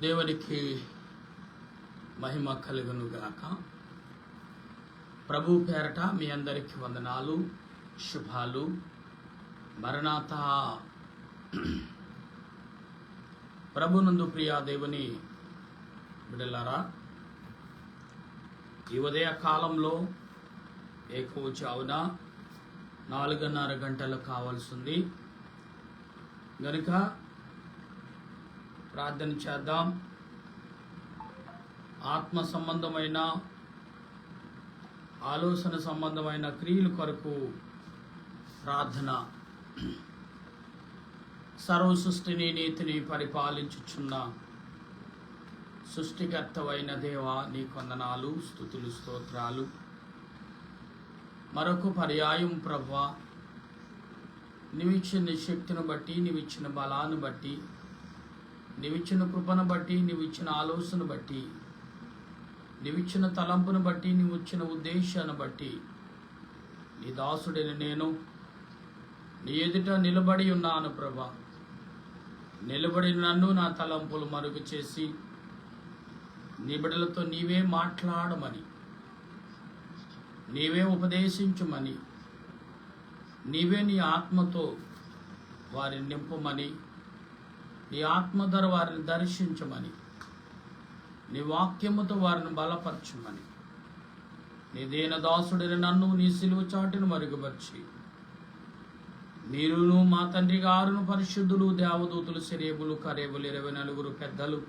దేవునికి మహిమ కలుగును గాక. ప్రభు పేరట మీ అందరికి వందనాలు, శుభాలు. మరణాత ప్రభునందు ప్రియా దేవుని బిడ్డలారా, ఈ ఉదయ కాలంలో ఏకవచావున 4:30 గంటలు కావాల్సింది గనుక ప్రార్థన చేద్దాం. ఆత్మ సంబంధమైన ఆలోచన సంబంధమైన క్రియల కొరకు ప్రార్థన. సర్వ సృష్టిని నీతిని పరిపాలించుచున్న సృష్టికర్తవైన దేవా, నీ వందనాలు, స్తుతులు, స్తోత్రాలు. మరొక పర్యాయం ప్రభువా, నీవిచ్చిన శక్తిని బట్టి, నీవిచ్చిన బలాన్ని బట్టి, నీవిచ్చిన కృపను బట్టి, నీవిచ్చిన ఆలోచన బట్టి, నీవిచ్చిన తలంపును బట్టి, నీవిచ్చిన ఉద్దేశాన్ని బట్టి నీ దాసుడైన నేను నీ ఎదుట నిలబడి ఉన్నాను ప్రభా. నిలబడి నన్ను నా తలంపులు మరుగు చేసి నీ బిడ్డలతో నీవే మాట్లాడమని, నీవే ఉపదేశించమని, నీవే నీ ఆత్మతో వారిని నింపమని, నీ ఆత్మ ద్వారా వారిని దర్శించమని, నీ వాక్యముతో వారిని బలపరచమని, నీ దీనదాసుడైన నన్ను నీ సిలువ చాటును మరుగుపరిచి, మీరును మా తండ్రి గారును పరిశుద్ధులు, దేవదూతులు, శరీబులు, కరేబులు, 24 పెద్దలు,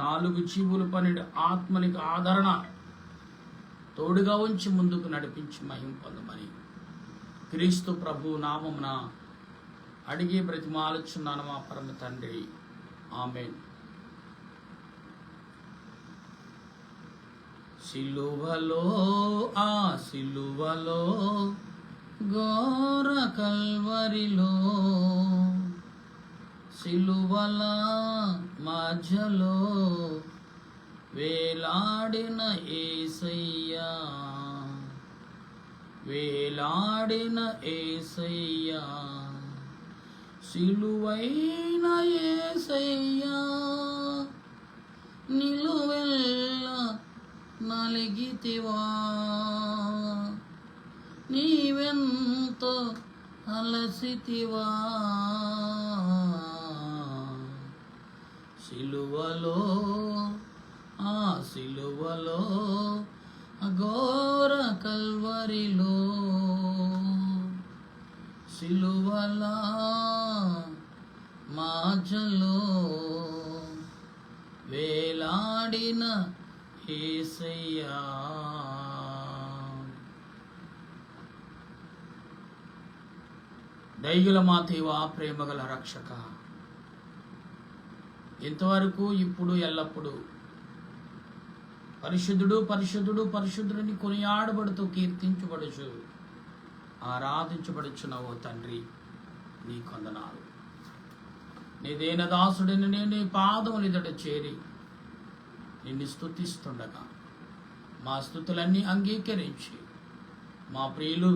4 జీవులు, 12 ఆత్మనికి ఆదరణ తోడుగా ఉంచి ముందుకు నడిపించి మహిమ పొందమని క్రీస్తు ప్రభు నామమున అడిగి బ్రతిమాలుచున్నాను మా పరమ తండ్రి. ఆమేన్. సిలువలో, ఆ సిలువలో, ఘోర కల్వరిలో, సిలువల మధ్యలో వేలాడిన యేసయ్యా, వేలాడిన యేసయ్యా, సిలువైన యేసయ్యా, నిలువెల్ల నలిగితివా, నీవెంతో అలసితివా, సిలువలో, ఆ సిలువలో, అఘోర కల్వరిలో, సిలువల మధ్యలో వేలాడిన యేసయ్యా. దయగల మా దేవా, ప్రేమగల రక్షక, ఇంతవరకు ఇప్పుడు ఎల్లప్పుడూ పరిశుద్ధుడు పరిశుద్ధుడు పరిశుద్ధుడిని కొనియాడబడుతూ కీర్తించబడుచు ఆరాధించబడుచున్నావో తండ్రి, నీ వందనాలు. నీ దీనదాసుడిని నేను నీ పాదములు ఎదుట చేరి నిన్ను స్తుతిస్తుండగా మా స్తుతులన్నీ అంగీకరించి మా ప్రియులు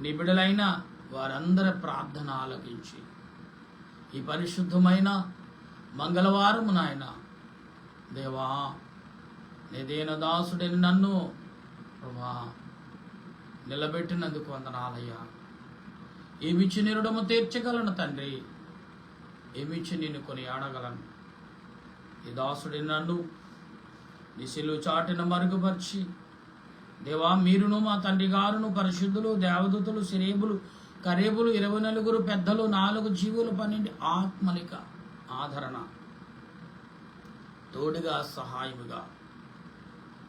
నీ బిడ్డలైన వారందరి ప్రార్థన ఆలకించి ఈ పరిశుద్ధమైన మంగళవారము నాయన దేవా, నీ దీనదాసుడైన నన్ను ప్రభా నిలబెట్టినందుకు వందనాలయ్యా. ఏమిచ్చి నీ రుణము తీర్చగలను తండ్రి, ఏమిచ్చి నిన్ను కొని ఆడగలను. ఈ దాసుడి నన్ను నీ సిలువ చాటున మరుగుపరిచి దేవా, మీరును మా తండ్రి గారును పరిశుద్ధులు, దేవదూతులు, శరీబులు, కరేబులు, 24 పెద్దలు, 4 జీవులు, 12 ఆత్మలిక ఆదరణ తోడుగా సహాయముగా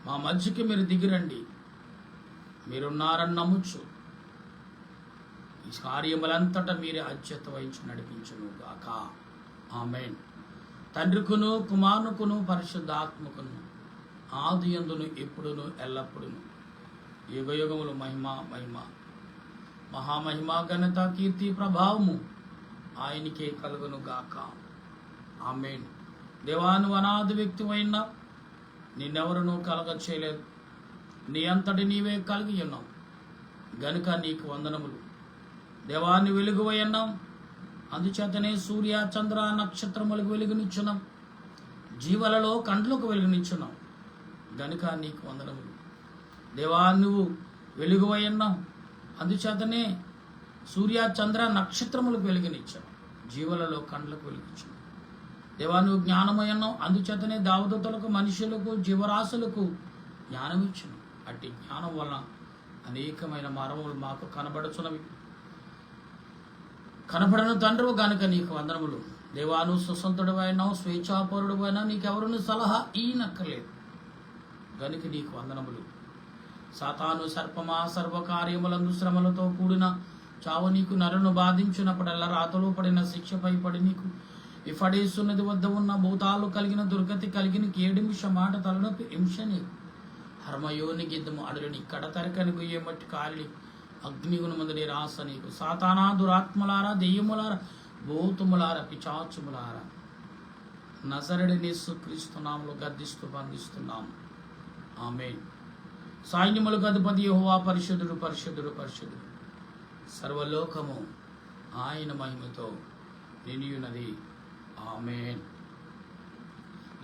మా మధ్యకి మీరు దిగిరండి. మీరున్నారని నమ్ముచ్చు. ఈ కార్యములంతటా మీరే అధ్యత వహించి నడిపించును గాక. ఆమేన్. తండ్రికును, కుమారునికును, పరిశుద్ధాత్మకును, ఆదియందును, ఇప్పుడును, ఎల్లప్పుడును, యుగయుగములు మహిమ మహిమ మహామహిమ, ఘనత, కీర్తి, ప్రభావము ఆయనకే కలుగును గాక. ఆమేన్. దేవాను అనాది వ్యక్తివైన నిన్నెవరునూ కలగ చేయలేదు. నీ అంతటి నీవే కలిగి ఉన్నావు గనుక నీకు వందనములు. దేవాన్ని వెలుగువై ఉన్నాం, అందుచేతనే సూర్య చంద్ర నక్షత్రములకు వెలుగునిచ్చున్నాం, జీవులలో కండ్లకు వెలుగునిచ్చున్నాం గనుక నీకు వందనములు దేవా. నువ్వు వెలుగువై ఉన్నావు, అందుచేతనే సూర్య చంద్ర నక్షత్రములకు వెలుగునిచ్చావు, జీవులలో కండ్లకు వెలుగునిచ్చావు దేవా. నువ్వు జ్ఞానమై ఉన్నావు, అందుచేతనే దేవదూతలకు మనుషులకు జీవరాశులకు జ్ఞానం ఇచ్చును. అట్టి జ్ఞానం వలన అనేకమైన మర్మములు మాకు కనబడుచున్నవి. కనబడను తండ్రి గనుక నీకు వందనములు దేవా. నువ్వు సుసంతుడు అయినావు, స్వేచ్ఛాపరుడు అయినా, నీకెవరు సలహా ఈనక్కర్లేదు గనుక నీకు వందనములు. సాతాను సర్పమా సర్వకార్యములందు శ్రమలతో కూడిన చావు నీకు నరును బాధించినప్పుడల్లా రాతలో పడిన శిక్షపై పడి నీకు ఇఫడేసున్నది వద్ద ఉన్న భూతాలు కలిగిన దుర్గతి కలిగిన కేడిమిష మాట తలనొప్పి హింస నీకు హర్మయోని గిద్దము అడులని కడతరకని గుయ్యే మట్టి కాలి అగ్నిగుణ మందు నిరాశ నీకు. సాతానా దురాత్మలారా, దెయ్యములారా, భూతములారా, పిచాచుములారా, నజరుడైన యేసుక్రీస్తు నామములో గద్దిస్తూ బంధిస్తున్నాము. ఆమేన్. సైన్యములకు అధిపతి యెహోవా పరిశుద్ధుడు, పరిశుద్ధుడు, పరిశుద్ధుడు. సర్వలోకము ఆయన మహిమతో నిండియున్నది. ఆమేన్.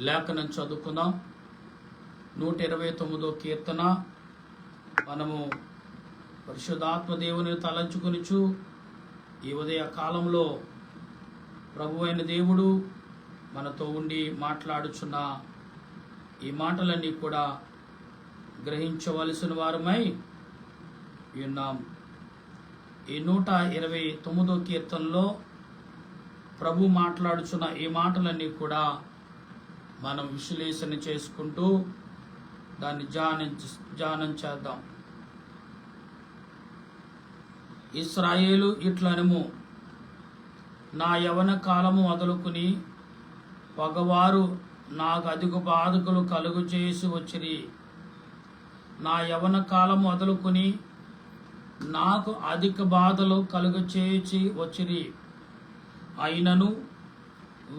లేఖనం చదువుకుందాం. 129వ కీర్తన. మనము పరిశుద్ధాత్మ దేవుని తలంచుకొనుచు ఈ ఉదయ కాలంలో ప్రభు అయిన దేవుడు మనతో ఉండి మాట్లాడుచున్న ఈ మాటలన్నీ కూడా గ్రహించవలసిన వారమై ఉన్నాం. ఈ 129వ కీర్తనలో ప్రభు మాట్లాడుచున్న ఈ మాటలన్నీ కూడా మనం విశ్లేషణ చేసుకుంటూ దాన్ని ధ్యానం చేద్దాం. ఇశ్రాయేలు ఇట్లనము, నా యవన కాలము మొదలుకుని పగవారు నాకు అధిక బాధకులు కలుగు చేసి వచ్చిరి. నా యవన కాలం మొదలుకుని నాకు అధిక బాధలు కలుగు చేసి వచ్చిరి. అయినను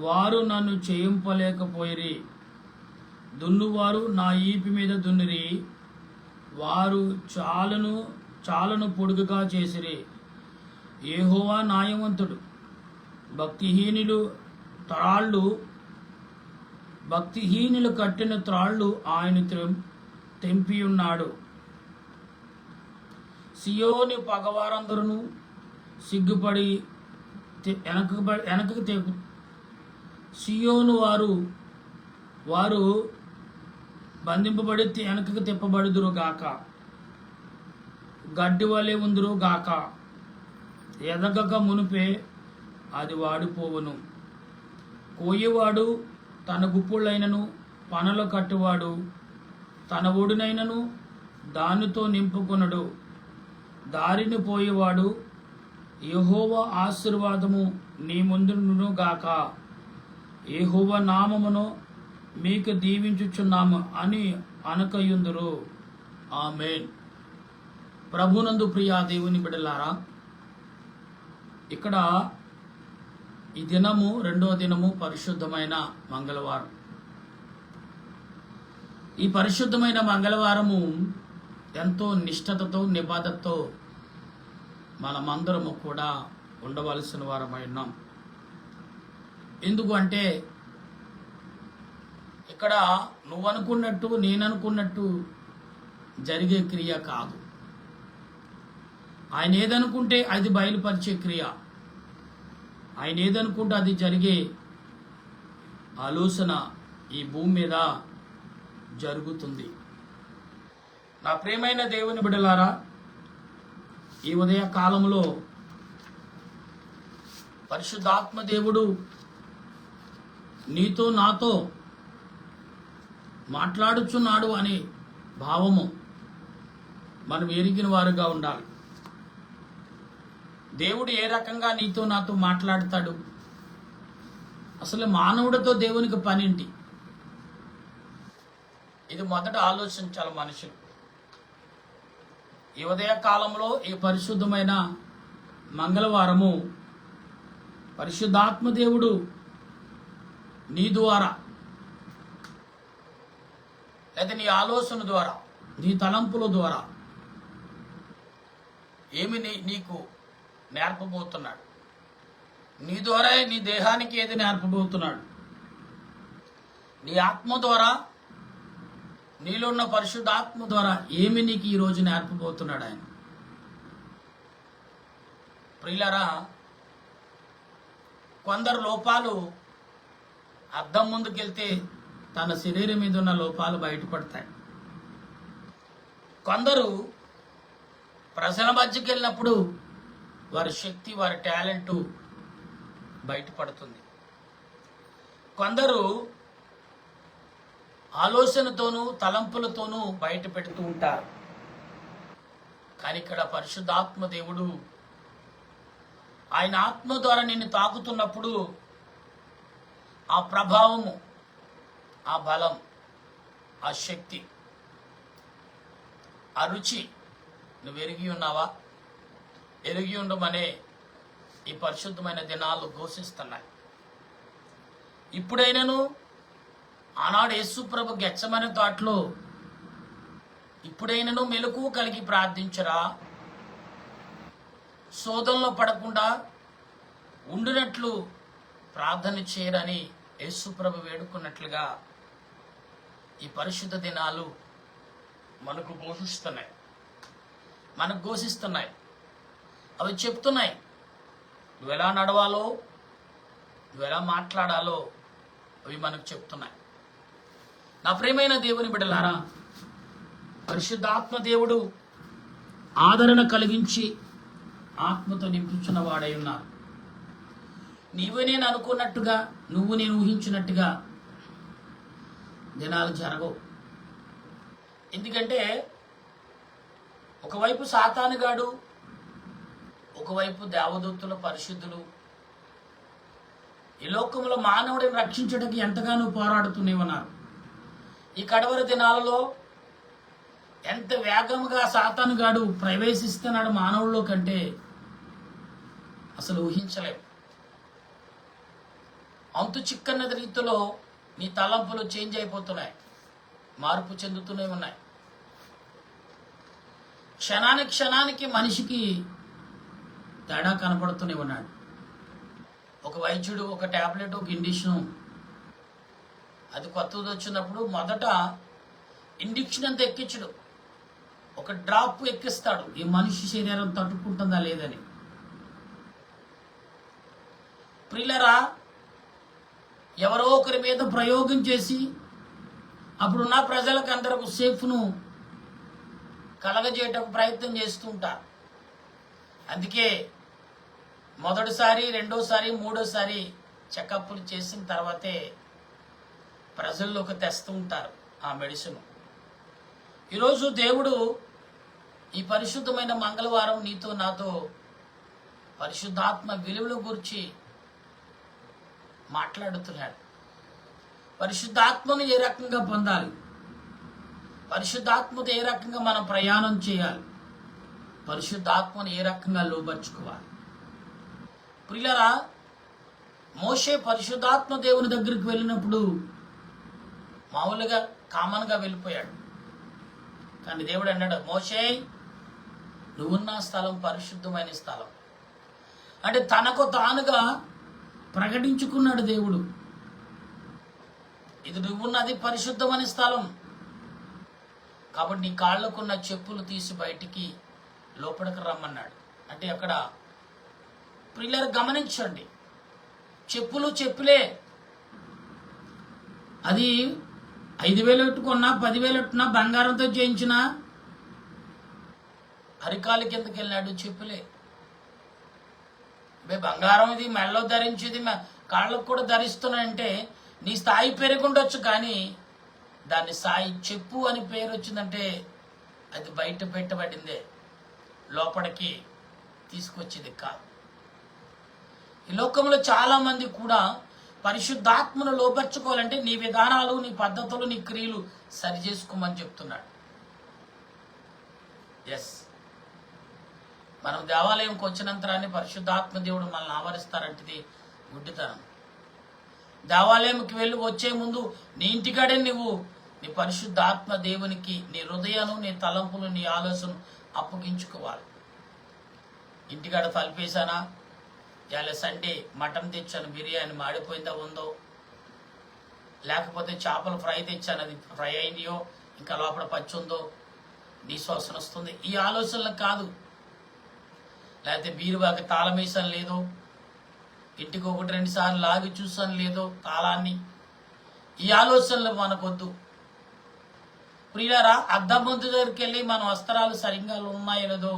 వారు నన్ను చేయింపలేకపోయిరి. దున్నువారు నా ఈపి మీద దున్నిరి, వారు చాలను పొడుగుగా చేసిరి. యెహోవా న్యాయవంతుడు, భక్తిహీనులు కట్టిన త్రాళ్ళు ఆయన తెంపి ఉన్నాడు. సియోని పగవారందరూ సిగ్గుపడి వెనకకు తెగు. సియోను వారు బంధింపబడి వెనకకు తిప్పబడుదురు గాక, గడ్డి వలె ఉందురు గాక. ఎదగక మునిపే అది వాడిపోవును. కోయివాడు తన గుప్పులైనను పనలో కట్టువాడు తన ఒడినైనను దానితో నింపుకొనడు. దారిని పోయేవాడు యెహోవా ఆశీర్వాదము నీ ముందును గాక, యెహోవా నామమును మీకు దీవించుచున్నాము అని అనకయుందురు. ఆమేన్. ప్రభునందు ప్రియా దేవుని బిడ్డలారా, ఇక్కడ ఈ దినము 2వ దినము పరిశుద్ధమైన మంగళవారం. ఈ పరిశుద్ధమైన మంగళవారము ఎంతో నిష్ఠతతో నిబద్ధతతో మనమందరము కూడా ఉండవలసిన వారమై ఉన్నాం. ఎందుకు అంటే ఇక్కడ నువ్వు అనుకున్నట్టు నేననుకున్నట్టు జరిగే క్రియ కాదు. ఆయన ఏదనుకుంటే అది బయలుపరిచే క్రియ. ఆయన ఏదనుకుంటే అది జరిగే ఆలోచన ఈ భూమి మీద జరుగుతుంది. నా ప్రియమైన దేవుని బిడ్డలారా, ఈ ఉదయ కాలంలో పరిశుద్ధాత్మ దేవుడు నీతో నాతో మాట్లాడుచున్నాడు అనే భావము మనం ఎరిగిన వారుగా ఉండాలి. దేవుడు ఏ రకంగా నీతో నాతో మాట్లాడతాడు? అసలు మానవుడితో దేవునికి పనింటి? ఇది మొదట ఆలోచించాలి మనుషులు. ఈ ఉదయ కాలంలో ఈ పరిశుద్ధమైన మంగళవారము పరిశుద్ధాత్మ దేవుడు నీ ద్వారా లేదా నీ ఆలోచన ద్వారా నీ తలంపుల ద్వారా ఏమి నీకు నేర్పబోతున్నాడు? నీ ద్వారా నీ దేహానికి ఏది నేర్పబోతున్నాడు? నీ ఆత్మ ద్వారా, నీలో ఉన్న పరిశుద్ధాత్మ ద్వారా ఏమి నీకు ఈరోజు నేర్పబోతున్నాడు ఆయన? ప్రియులారా, కొందరు లోపాలు అద్దం ముందుకెళ్తే తన శరీరం మీద ఉన్న లోపాలు బయటపడతాయి. కొందరు ప్రజల మధ్యకి వెళ్ళినప్పుడు వారి శక్తి, వారి టాలెంటు బయటపడుతుంది. కొందరు ఆలోచనతోనూ తలంపులతోనూ బయట పెడుతూ ఉంటారు. కానీ ఇక్కడ పరిశుద్ధాత్మ దేవుడు ఆయన ఆత్మ ద్వారా నిన్ను తాకుతున్నప్పుడు ఆ ప్రభావము, ఆ బలం, ఆ శక్తి, ఆ రుచి నువ్వు ఎరిగి ఉన్నావా? ఎరిగి ఉండమనే ఈ పరిశుద్ధమైన దినాలు ఘోషిస్తున్నాయి. ఇప్పుడైనను ఆనాడు యేసు ప్రభు గెత్సెమనే తోటలో ఇప్పుడైనను మెలకువ కలిగి ప్రార్థించరా? శోధనలో పడకుండా ఉండినట్లు ప్రార్థన చేయరని యేసు ప్రభు వేడుకున్నట్లుగా ఈ పరిశుద్ధ దినాలు మనకు ఘోషిస్తున్నాయి. అవి చెప్తున్నాయి నువ్వు ఎలా నడవాలో, నువ్వు ఎలా మాట్లాడాలో అవి మనకు చెప్తున్నాయి. నా ప్రియమైన దేవుని బిడ్డలారా, పరిశుద్ధాత్మ దేవుడు ఆదరణ కలిగించి ఆత్మతో నింపుచున్న వాడై ఉన్నారు. నీవు నేను అనుకున్నట్టుగా, నువ్వు నేను ఊహించినట్టుగా దినాలు జరగవు. ఎందుకంటే ఒకవైపు సాతానుగాడు, ఒకవైపు దేవదూతుల పరిశుద్ధులు ఈ లోకంలో మానవుడిని రక్షించడానికి ఎంతగానో పోరాడుతూనే ఉన్నారు. ఈ కడవరి దినాలలో ఎంత వేగంగా సాతానుగాడు ప్రవేశిస్తున్నాడు మానవుల్లో కంటే అసలు ఊహించలేము. అంతు చిక్కన్న రీతిలో నీ తలంపులు చేంజ్ అయిపోతున్నాయి, మార్పు చెందుతూనే ఉన్నాయి. క్షణానికి మనిషికి తేడా కనపడుతూనే ఉన్నాడు. ఒక వైద్యుడు ఒక టాబ్లెట్, ఒక ఇండిషన్, అది కొత్తది వచ్చినప్పుడు మొదట ఇండిక్షన్ అంతా ఎక్కించడు, ఒక డ్రాప్ ఎక్కిస్తాడు, ఈ మనిషి శరీరం తట్టుకుంటుందా లేదని. ప్రియులరా, ఎవరో ఒకరి మీద ప్రయోగం చేసి అప్పుడున్న ప్రజలకు అందరకు సేఫ్ను కలగజేయటకు ప్రయత్నం చేస్తూ ఉంటారు. అందుకే మొదటిసారి, రెండోసారి, మూడోసారి చెకప్లు చేసిన తర్వాతే ప్రజల్లోకి తెస్తూ ఉంటారు ఆ మెడిసిన్. ఈరోజు దేవుడు ఈ పరిశుద్ధమైన మంగళవారం నీతో నాతో పరిశుద్ధాత్మ విలువల గురించి మాట్లాడుతున్నాడు. పరిశుద్ధాత్మను ఏ రకంగా పొందాలి, పరిశుద్ధాత్మతో ఏ రకంగా మనం ప్రయాణం చేయాలి, పరిశుద్ధాత్మను ఏ రకంగా లోబర్చుకోవాలి. ప్రియులారా, మోషే పరిశుద్ధాత్మ దేవుని దగ్గరికి వెళ్ళినప్పుడు మామూలుగా కామన్గా వెళ్ళిపోయాడు. కానీ దేవుడు అన్నాడు, మోషే నువ్వున్న స్థలం పరిశుద్ధమైన స్థలం అంటే తనకు తానుగా ప్రకటించుకున్నాడు దేవుడు. ఇది నువ్వున్నది పరిశుద్ధమైన స్థలం కాబట్టి నీ కాళ్ళకున్న చెప్పులు తీసి బయటికి లోపలికి రమ్మన్నాడు. అంటే అక్కడ ప్రియులారా గమనించండి, చెప్పులే. అది 5,000 పెట్టుకున్నా, 10,000 పెట్టుకున్నా, బంగారంతో చేయించిన అరికాలు కిందకి వెళ్ళినాడు చెప్పులే. బంగారం ఇది మెల్లో ధరించేది కాళ్ళకు కూడా ధరిస్తున్నాయంటే నీ స్థాయి పెరుగుండొచ్చు, కానీ దాని స్థాయి చెప్పు అని పేరు వచ్చిందంటే అది బయట పెట్టబడిందే, లోపలికి తీసుకొచ్చేది కాదు. ఈ లోకంలో చాలా మంది కూడా పరిశుద్ధాత్మను లోపర్చుకోవాలంటే నీ విధానాలు, నీ పద్ధతులు, నీ క్రియలు సరి చేసుకోమని చెప్తున్నాడు. ఎస్, మనం దేవాలయంకి వచ్చినంతరాన్ని పరిశుద్ధాత్మ దేవుడు మనల్ని ఆవరిస్తారంటది గుడ్డితనం. దేవాలయంకి వెళ్ళి వచ్చే ముందు నీ ఇంటికాడే నువ్వు నీ పరిశుద్ధాత్మ దేవునికి నీ హృదయాన్ని, నీ తలంపులు, నీ ఆలోచన అప్పగించుకోవాలి. ఇంటికాడ తలిపేశానా, ఇవాళ సండే మటన్ తెచ్చాను, బిర్యానీ మాడిపోయిందా ఉందో, లేకపోతే చేపల ఫ్రై తెచ్చాను, అది ఫ్రై అయిందో ఇంకా లోపల పచ్చి ఉందో, నీ శ్వాసన వస్తుంది. ఈ ఆలోచనలు కాదు. లేకపోతే బీరువాకి తాళం వేసాను లేదో, ఇంటికి 1-2 సార్లు లాగి చూసాను లేదో తాళాన్ని, ఈ ఆలోచనలు మనకొద్దు. ప్రియులారా, అద్దం ముందు దగ్గరికి వెళ్ళి మన వస్త్రాలు సరిగ్గా ఉన్నాయో లేదో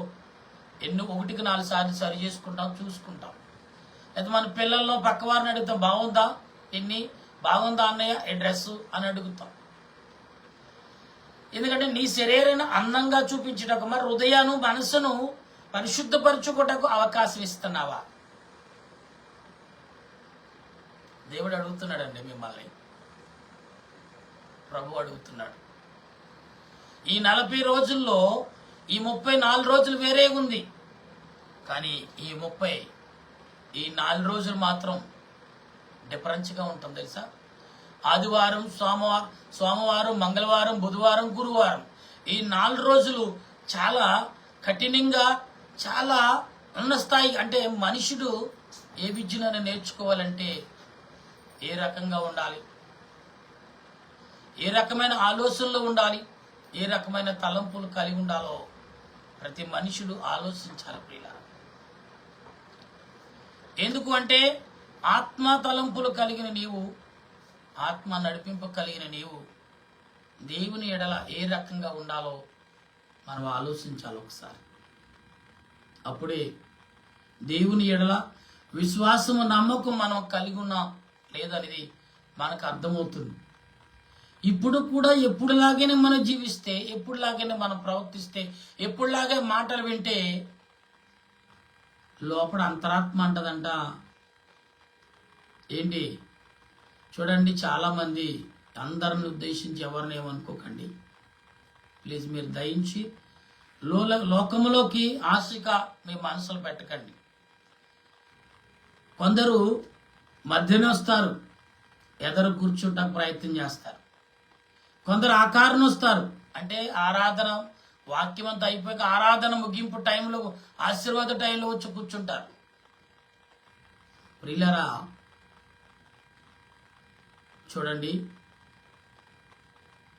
1కి 4 సార్లు సరి చేసుకుంటాం, చూసుకుంటాం. అయితే మన పిల్లల్లో పక్కవారిని అడుగుతాం, బాగుందా ఎన్ని, బాగుందా అన్నయ్య ఈ డ్రెస్సు అని అడుగుతాం. ఎందుకంటే నీ శరీరాన్ని అందంగా చూపించటకు, మరి హృదయాన్ని మనసును పరిశుద్ధపరచుకోటకు అవకాశం ఇస్తున్నావా? దేవుడు అడుగుతున్నాడండి మిమ్మల్ని, ప్రభు అడుగుతున్నాడు. ఈ 40 రోజుల్లో ఈ 34 రోజులు వేరే ఉంది, కానీ ఈ 4 రోజులు మాత్రం డిఫరెన్స్గా ఉంటుంది తెలుసా. ఆదివారం, సోమవారం, మంగళవారం, బుధవారం, గురువారం, ఈ 4 రోజులు చాలా కఠినంగా, చాలా ఉన్న స్థాయి. అంటే మనుషుడు ఏ విద్యనైనా నేర్చుకోవాలంటే ఏ రకంగా ఉండాలి, ఏ రకమైన ఆలోచనలు ఉండాలి, ఏ రకమైన తలంపులు కలిగి ఉండాలో ప్రతి మనుషుడు ఆలోచించాలి ప్రియులారా. ఎందుకు అంటే ఆత్మ తలంపులు కలిగిన నీవు, ఆత్మ నడిపింపు కలిగిన నీవు దేవుని ఎడల ఏ రకంగా ఉండాలో మనం ఆలోచించాలి ఒకసారి. అప్పుడే దేవుని ఎడల విశ్వాసము, నమ్మకం మనం కలిగి ఉన్నాం లేదనేది మనకు అర్థమవుతుంది. ఇప్పుడు కూడా ఎప్పుడులాగానే మనం జీవిస్తే, ఎప్పుడులాగానే మనం ప్రవర్తిస్తే, ఎప్పుడులాగే మాటలు వింటే లోపల అంతరాత్మ అంటదంట. ఏంటి చూడండి, చాలామంది, అందరిని ఉద్దేశించి ఎవరిని ఏమనుకోకండి ప్లీజ్, మీరు దయించి లోకములోకి ఆశగా మీ మనసులు పెట్టకండి. కొందరు మధ్యన వస్తారు, ఎదరు కూర్చుంటానికి ప్రయత్నం చేస్తారు. కొందరు ఆకారం వస్తారు, అంటే ఆరాధన వాక్యం అంతా అయిపోయాక ఆరాధన ముగింపు టైంలో, ఆశీర్వాద టైంలో వచ్చి కూర్చుంటారు. ప్రియులారా చూడండి,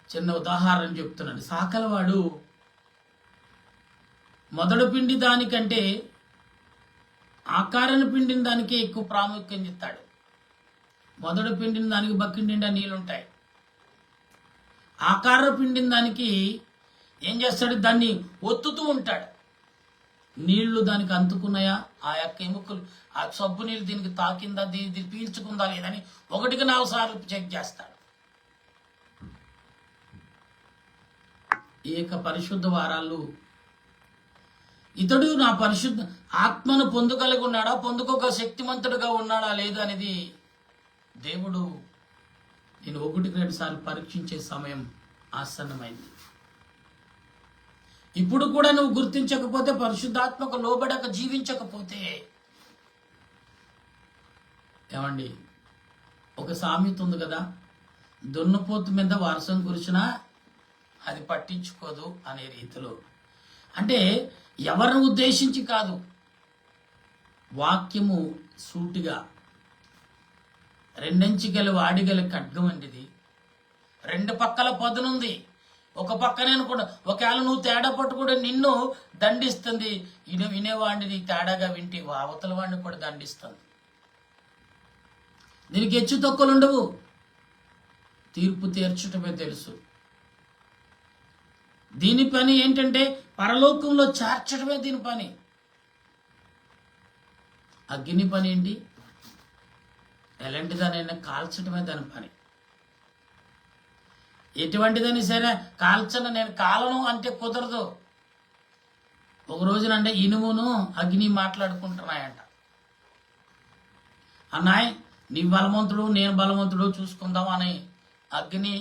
చిన్న ఉదాహరణ చెప్తున్నాను. సాకలవాడు మొదటి పిండి దానికంటే ఆకారాన్ని పిండిన దానికే ఎక్కువ ప్రాముఖ్యం ఇస్తాడు. మొదటి పిండిన దానికి బక్కి నిండా నీళ్ళుంటాయి. ఆకార పిండిన దానికి ఏం చేస్తాడు, దాన్ని ఒత్తుతూ ఉంటాడు. నీళ్లు దానికి అంతుకున్నాయా, ఆ యొక్క ఎముకలు, ఆ సబ్బు నీళ్ళు దీనికి తాకిందా, దీన్ని పీల్చుకుందా లేదని 1కి 4 సార్లు చెక్ చేస్తాడు. ఈ యొక్క పరిశుద్ధ వారాలు ఇతడు నా పరిశుద్ధ ఆత్మను పొందుకలిగి ఉన్నాడా, పొందుకోక శక్తిమంతుడుగా ఉన్నాడా లేదా అనేది దేవుడు నేను 1-2 సార్లు పరీక్షించే సమయం ఆసన్నమైంది. ఇప్పుడు కూడా నువ్వు గుర్తించకపోతే, పరిశుద్ధాత్మకు లోబడక జీవించకపోతే, ఏమండి ఒక సామెత ఉంది కదా, దున్నపోతు మీద వర్షం కురిచినా అది పట్టించుకోదు అనే రీతిలో. అంటే ఎవరిని ఉద్దేశించి కాదు, వాక్యము సూటిగా 2 అంచెగల వాడిగల ఖడ్గం వంటిది, 2 పక్కల పదునుంది. ఒక పక్కనే అనుకోండి, ఒకవేళ నువ్వు తేడా పట్టుకుంటే నిన్ను దండిస్తుంది, వినేవాడిని నీ తేడాగా వింటే అవతల వాడిని కూడా దండిస్తుంది. దీనికి హెచ్చు తక్కువలు ఉండవు, తీర్పు తీర్చటమే తెలుసు. దీని పని ఏంటంటే పరలోకంలో చేర్చడమే దీని పని. అగ్ని పని ఏంటి, ఎలాంటిదానైనా కాల్చడమే దాని పని. ఎటువంటిదని సరే కాల్చను, నేను కాలను అంటే కుదరదు. ఒక రోజునంటే ఇనుమును అగ్ని మాట్లాడుకుంటున్నాయంట. అన్నాయ్ నీ బలవంతుడు నేను బలవంతుడు చూసుకుందాం అని అగ్ని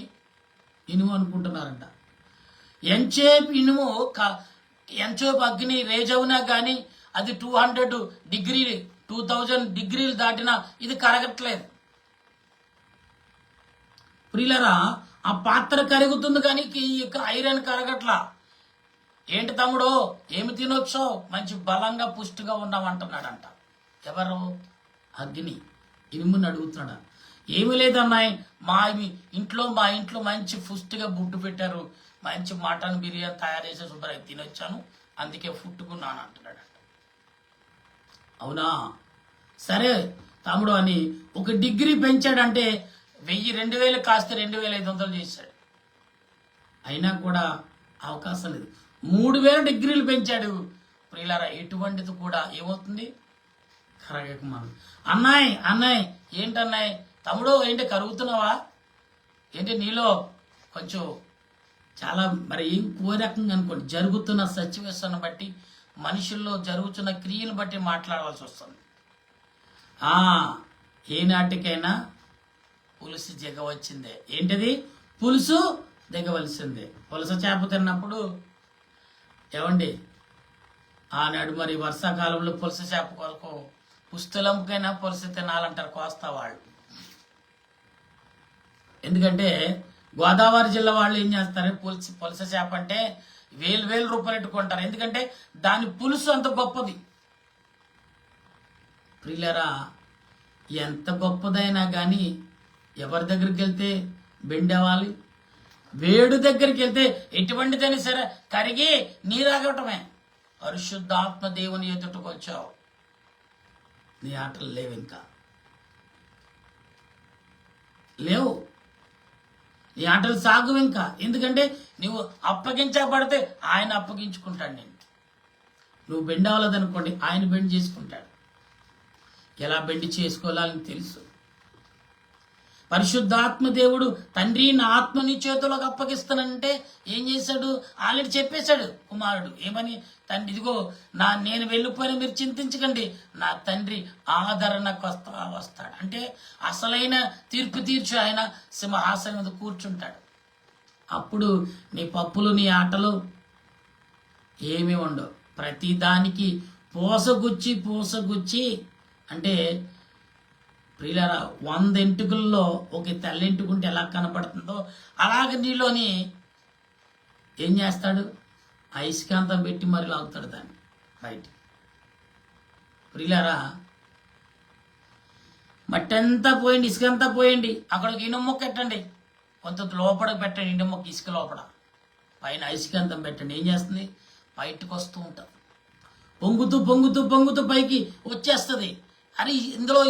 ఇనుము అనుకుంటున్నారంట. ఎంచేపు ఇనుము ఎంచేపు అగ్ని రేజవునా కానీ అది 200 డిగ్రీలు 2000 డిగ్రీలు దాటినా ఇది కరగట్లేదు. ప్రియులరా, ఆ పాత్ర కరుగుతుంది కానీ ఐరన్ కరగట్లా. ఏంటి తమ్ముడు ఏమి తినొచ్చో, మంచి బలంగా పుష్టిగా ఉన్నామంటున్నాడంట. ఎవరు? అగ్ని ఇనుముని అడుగుతున్నాడా? ఏమీ లేదన్నాయి, మా ఇంట్లో మంచి ఫుస్ట్గా బుడ్డు పెట్టారు, మంచి మటన్ బిర్యానీ తయారు చేసి శుభ్రంగా తినొచ్చాను, అందుకే ఫుట్టుకున్నాను అంటున్నాడు. అవునా? సరే తమ్ముడు అని ఒక డిగ్రీ పెంచాడంటే 1000-2000 కాస్త 2500 చేశాడు. అయినా కూడా అవకాశం లేదు. 3000 డిగ్రీలు పెంచాడు. ప్రియులారా, ఎటువంటిది కూడా ఏమవుతుంది? కరగకమాను. అన్నాయ్ ఏంటన్నాయ్? తమ్ముడు ఏంటి కరుగుతున్నావా ఏంటి? నీలో కొంచెం చాలా మరి ఏం కోరకంగా అనుకోండి, జరుగుతున్న సిచ్యువేషన్ బట్టి, మనుషుల్లో జరుగుతున్న క్రియను బట్టి మాట్లాడవలసి వస్తుంది. ఏనాటికైనా పులుసు దిగవచ్చిందే. ఏంటిది? పులుసు దిగవలసిందే. పులస చేప తిన్నప్పుడు ఏమండి, ఆనాడు మరి వర్షాకాలంలో పులస చేప కొరకు పుస్తలంకైనా పులస తినాలంటారు కోస్తా వాళ్ళు. ఎందుకంటే గోదావరి జిల్లా వాళ్ళు ఏం చేస్తారు, పులస చేప అంటే 1000 రూపాయలు పెట్టుకుంటారు. ఎందుకంటే దాని పులుసు అంత గొప్పది. ప్రియులరా, ఎంత గొప్పదైనా కానీ ఎవరి దగ్గరికి వెళ్తే బెండవాలి, వేడు దగ్గరికి వెళ్తే ఎటువంటిదైనా సరే కరిగి నీరాగటమే. పరిశుద్ధాత్మ దేవుని ఎదుటకు వచ్చావు, నీ ఆటలు లేవు, ఇంకా లేవు, నీ ఆటలు సాగు ఇంకా. ఎందుకంటే నువ్వు అప్పగించబడితే ఆయన అప్పగించుకుంటాడు నేను. నువ్వు బెండ్ అవ్వలేదనుకోండి, ఆయన బెండ్ చేసుకుంటాడు. ఎలా బెండ్ చేసుకోవాలని తెలుసు. పరిశుద్ధాత్మ దేవుడు తండ్రి నా ఆత్మ నీ చేతులకు అప్పగిస్తానంటే ఏం చేశాడు? ఆల్రెడీ చెప్పేశాడు కుమారుడు ఏమని? తండ్రి ఇదిగో నేను వెళ్ళిపోయిన మీరు చింతించకండి, నా తండ్రి ఆదరణకు వస్తాడు. అంటే అసలైన తీర్పు తీర్చి ఆయన సింహాసనం మీద కూర్చుంటాడు. అప్పుడు నీ పప్పులు నీ ఆటలు ఏమీ ఉండవు. ప్రతిదానికి పూసగుచ్చి అంటే ప్రియులారా, 100 ఎంటుకల్లో ఒక తెల్లెంటుకుంటే ఎలా కనపడుతుందో అలాగే నీలోని ఏం చేస్తాడు? అయస్కాంతం పెట్టి మరి లాగుతాడు దాన్ని బయట. ప్రియులారా, మట్టి అంతా పోయండి, ఇసుక అంతా పోయండి, అక్కడ ఒక ఇనుము మొక్క పెట్టండి, కొంత లోపలికి పెట్టండి, ఇనుము మొక్క ఇసుక లోపల, పైన అయస్కాంతం పెట్టండి. ఏం చేస్తుంది? బయటకు వస్తూ ఉంటుంది. పొంగుతూ పైకి వచ్చేస్తుంది. అరే ఇందులో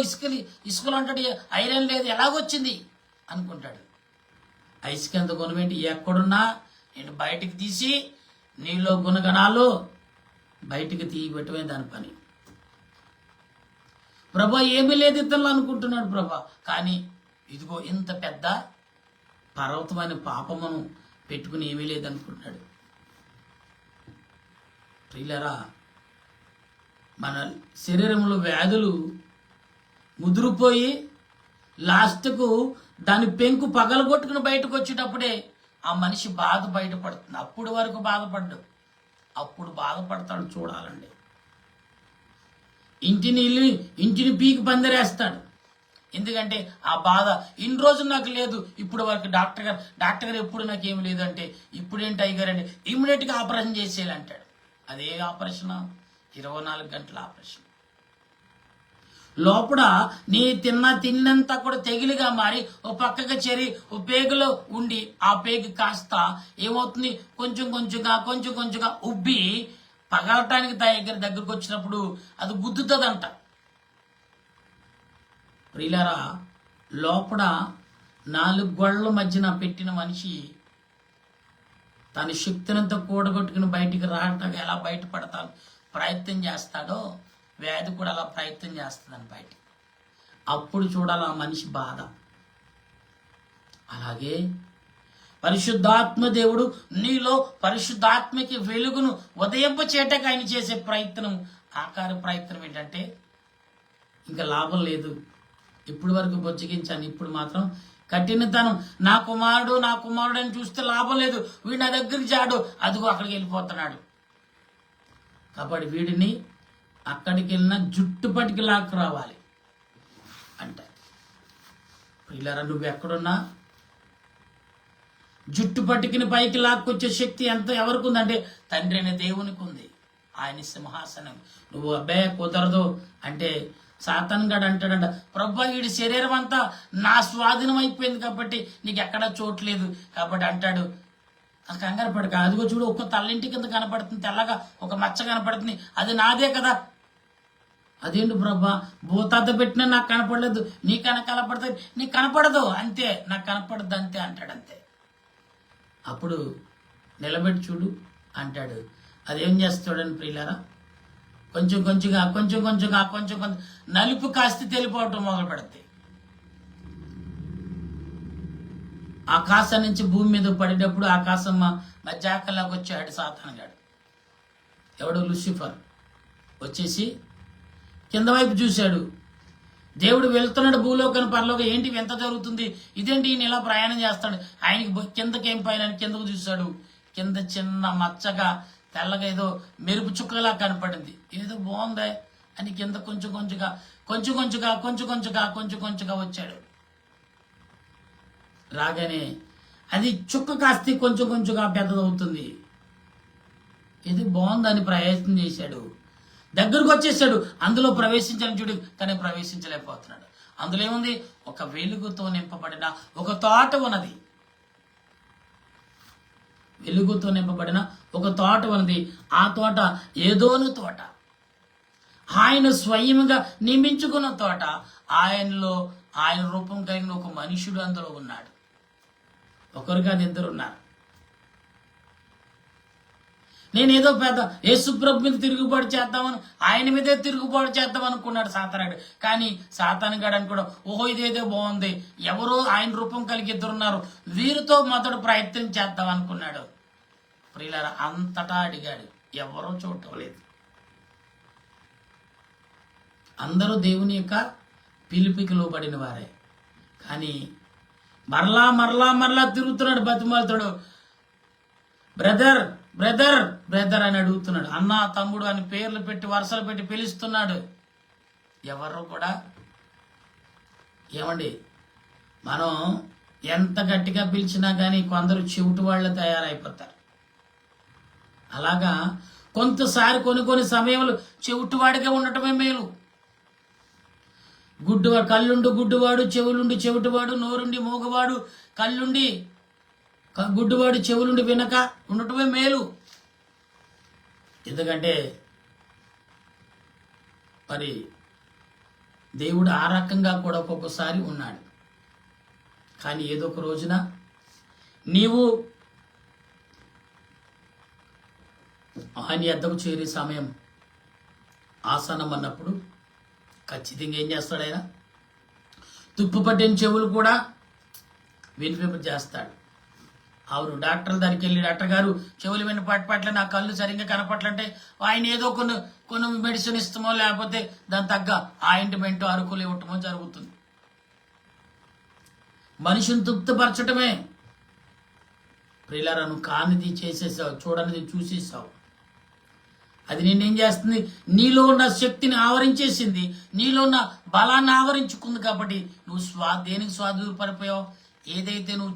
ఇసుకలు అంటాడు, ఐరన్ లేదు, ఎలాగొచ్చింది అనుకుంటాడు. అయస్కాంత గుణం ఏంటి? ఎక్కడున్నా నేను బయటికి తీసి నీలో గుణగణాలు బయటికి తీయబెట్టమే దాని పని. ప్రభా ఏమీ లేదు ఇతరులు అనుకుంటున్నాడు ప్రభా, కానీ ఇదిగో ఇంత పెద్ద పర్వతమైన పాపమును పెట్టుకుని ఏమీ లేదనుకుంటున్నాడు. ప్రియులారా, మన శరీరంలో వ్యాధులు ముదిరిపోయి లాస్ట్కు దాని పెంకు పగలగొట్టుకుని బయటకు వచ్చేటప్పుడే ఆ మనిషి బాధ బయటపడుతుంది. అప్పుడు వరకు బాధపడ్డు, అప్పుడు బాధపడతాడు. చూడాలండి, ఇంటిని పీకి పందిరేస్తాడు. ఎందుకంటే ఆ బాధ ఇన్ని రోజులు నాకు లేదు, ఇప్పుడు వరకు డాక్టర్ గారు ఎప్పుడు నాకు ఏమి లేదు అంటే, ఇప్పుడేంటి టైగర్ అంటే ఇమ్మీడియట్గా ఆపరేషన్ చేసేయాలంటాడు. అదే ఆపరేషన్ 24 గంటల ఆపరేషన్. లోపల నీ తిన్నంతా కూడా తెగిలిగా మారి ఓ పక్కగా చేరి ఓ పేగులో ఉండి ఆ పేగు కాస్త ఏమవుతుంది? కొంచెం కొంచెంగా ఉబ్బి పగలటానికి దగ్గరకు వచ్చినప్పుడు అది గుద్దుతుందంట. ప్రియులారా, లోపల 4 గోళ్ల మధ్యన పెట్టిన మనిషి తన శక్తినంతా కూడగొట్టుకుని బయటికి రావటానికి ఎలా బయటపడతాను ప్రయత్నం చేస్తాడో, వ్యాధి కూడా అలా ప్రయత్నం చేస్తుందని బయట. అప్పుడు చూడాలి ఆ మనిషి బాధ. అలాగే పరిశుద్ధాత్మ దేవుడు నీలో పరిశుద్ధాత్మకి వెలుగును ఉదయింపచేయటానికి ఆయన చేసే ప్రయత్నం, ఆకార ప్రయత్నం ఏంటంటే ఇంకా లాభం లేదు. ఇప్పుడు వరకు బొజ్జగించాను, ఇప్పుడు మాత్రం కఠినతనం. నా కుమారుడు అని చూస్తే లాభం లేదు, వీడు నా దగ్గరికి జాడు, అదిగో అక్కడికి వెళ్ళిపోతున్నాడు. కాబట్టి వీడిని అక్కడికి వెళ్ళిన జుట్టు పట్టుకి లాక్కు రావాలి అంటే. పిల్లరా, నువ్వు ఎక్కడున్నా జుట్టు పట్టుకుని పైకి లాక్కొచ్చే శక్తి ఎవరికి ఉందంటే తండ్రి అనే దేవునికి ఉంది. ఆయన సింహాసనం. నువ్వు అబ్బాయి కుదరదు అంటే సాతాను గాడు అంటాడంట, ప్రభా వీడి శరీరం అంతా నా స్వాధీనం అయిపోయింది కాబట్టి నీకు ఎక్కడా చోట్లేదు కాబట్టి అంటాడు, కంగారు పడక, అదిగో చూడు ఒక్క తల్లింటి కింద కనపడుతుంది, తెల్లగా ఒక మచ్చ కనపడుతుంది, అది నాదే కదా. అదేంటి ప్రభా భూతాత పెట్టినా నాకు కనపడలేదు, నీకన్నా కనపడుతుంది, నీకు కనపడదు అంతే, నాకు కనపడదు అంతే అంటాడు. అంతే. అప్పుడు నిలబెట్టి చూడు అంటాడు. అదేం చేస్తాడని ప్రియులారా, కొంచెం కొంచెం నలుపు కాస్త తెలిపోవటం మొదలు పెడతాయి. ఆకాశం నుంచి భూమి మీద పడేటప్పుడు ఆకాశం మధ్యాకల్లాగా వచ్చాడు సాతాను గాడు. ఎవడు? లూసిఫర్ వచ్చేసి కింద వైపు చూశాడు. దేవుడు వెళ్తున్నాడు భూలోకం పరలోకం, ఏంటి ఎంత జరుగుతుంది, ఇదేంటి ఈయన ఇలా ప్రయాణం చేస్తాడు, ఆయనకి కిందకేం పైన కిందకు చూశాడు. కింద చిన్న మచ్చగా తెల్లగా ఏదో మెరుపు చుక్కలా కనపడింది. ఏదో బాగుందా అని కింద కొంచెం వచ్చాడు. రాగానే అది చుక్క కాస్త కొంచెంగా పెద్దదవుతుంది. ఇది బాగుందని ప్రయత్నం చేశాడు, దగ్గరకు వచ్చేసాడు, అందులో ప్రవేశించాలని చూడు, కానీ ప్రవేశించలేకపోతున్నాడు. అందులో ఏముంది? ఒక వెలుగుతో నింపబడిన ఒక తోట ఉన్నది. వెలుగుతో నింపబడిన ఒక తోట ఉన్నది. ఆ తోట ఏదోను తోట, ఆయన స్వయంగా నియమించుకున్న తోట. ఆయన రూపం కలిగిన ఒక మనుషుడు అందులో ఉన్నాడు. ఒకరు కాదు, ఇద్దరు ఉన్నారు. నేనేదో పెద్ద యేసుప్రభు మీద తిరుగుబాటు చేద్దామని, ఆయన మీదే తిరుగుబాటు చేద్దాం అనుకున్నాడు సాతానుడు. కానీ సాతానుగాడు అనుకోవడం, ఓహో ఇదేదో బాగుంది, ఎవరో ఆయన రూపం కలిగి ఇద్దరున్నారు, వీరితో మొదటి ప్రయత్నం చేద్దాం అనుకున్నాడు. ప్రియులారా, అంతటా అడిగాడు, ఎవరో చూడటం లేదు. అందరూ దేవుని యొక్క పిలుపుకి లోబడిన వారే. కానీ మరలా తిరుగుతున్నాడు, బతిమాలుతాడు, బ్రదర్ అని అడుగుతున్నాడు. అన్న, తమ్ముడు అని పేర్లు పెట్టి వరుసలు పెట్టి పిలుస్తున్నాడు. ఎవరు కూడా ఏమండి, మనం ఎంత గట్టిగా పిలిచినా కానీ కొందరు చెవిటి వాళ్ళు తయారైపోతారు. అలాగా కొంతసారి కొన్ని సమయంలో చెవిటివాడిగా ఉండటమే మేలు. కళ్ళుండి గుడ్డువాడు, చెవులుండి చెవిటివాడు, నోరుండి మూగవాడు, కళ్ళుండి గుడ్డువాడు, చెవులుండి వినక ఉండటమే మేలు. ఎందుకంటే మరి దేవుడు ఆ రకంగా కూడా ఒక్కొక్కసారి ఉన్నాడు. కానీ ఏదో ఒక రోజున నీవు ఆయన యొద్దకు చేరే సమయం ఆసనం అన్నప్పుడు ఖచ్చితంగా ఏం చేస్తాడు ఆయన? తుప్పు పట్టిన చెవులు కూడా వినిపింప చేస్తాడు. అవును, డాక్టర్ దగ్గరికి వెళ్ళి, డాక్టర్ గారు చెవులు వినపట్ల నా కళ్ళు సరిగ్గా కనపట్లంటే ఆయన ఏదో కొన్ని మెడిసిన్ ఇస్తామో లేకపోతే దాని తగ్గ ఆయింట్మెంట్ అరుకులు ఇవ్వటమో జరుగుతుంది. మనిషిని తృప్తిపరచటమే. ప్రియులారా, నువ్వు కానిది చేసేసావు, చూడనిది చూసేసావు. అది నేనేం చేస్తుంది? నీలో ఉన్న శక్తిని ఆవరించేసింది, నీలో ఉన్న బలాన్ని ఆవరించుకుంది. కాబట్టి నువ్వు దేనికి స్వాధీనపడిపోయావు? ఏదైతే నువ్వు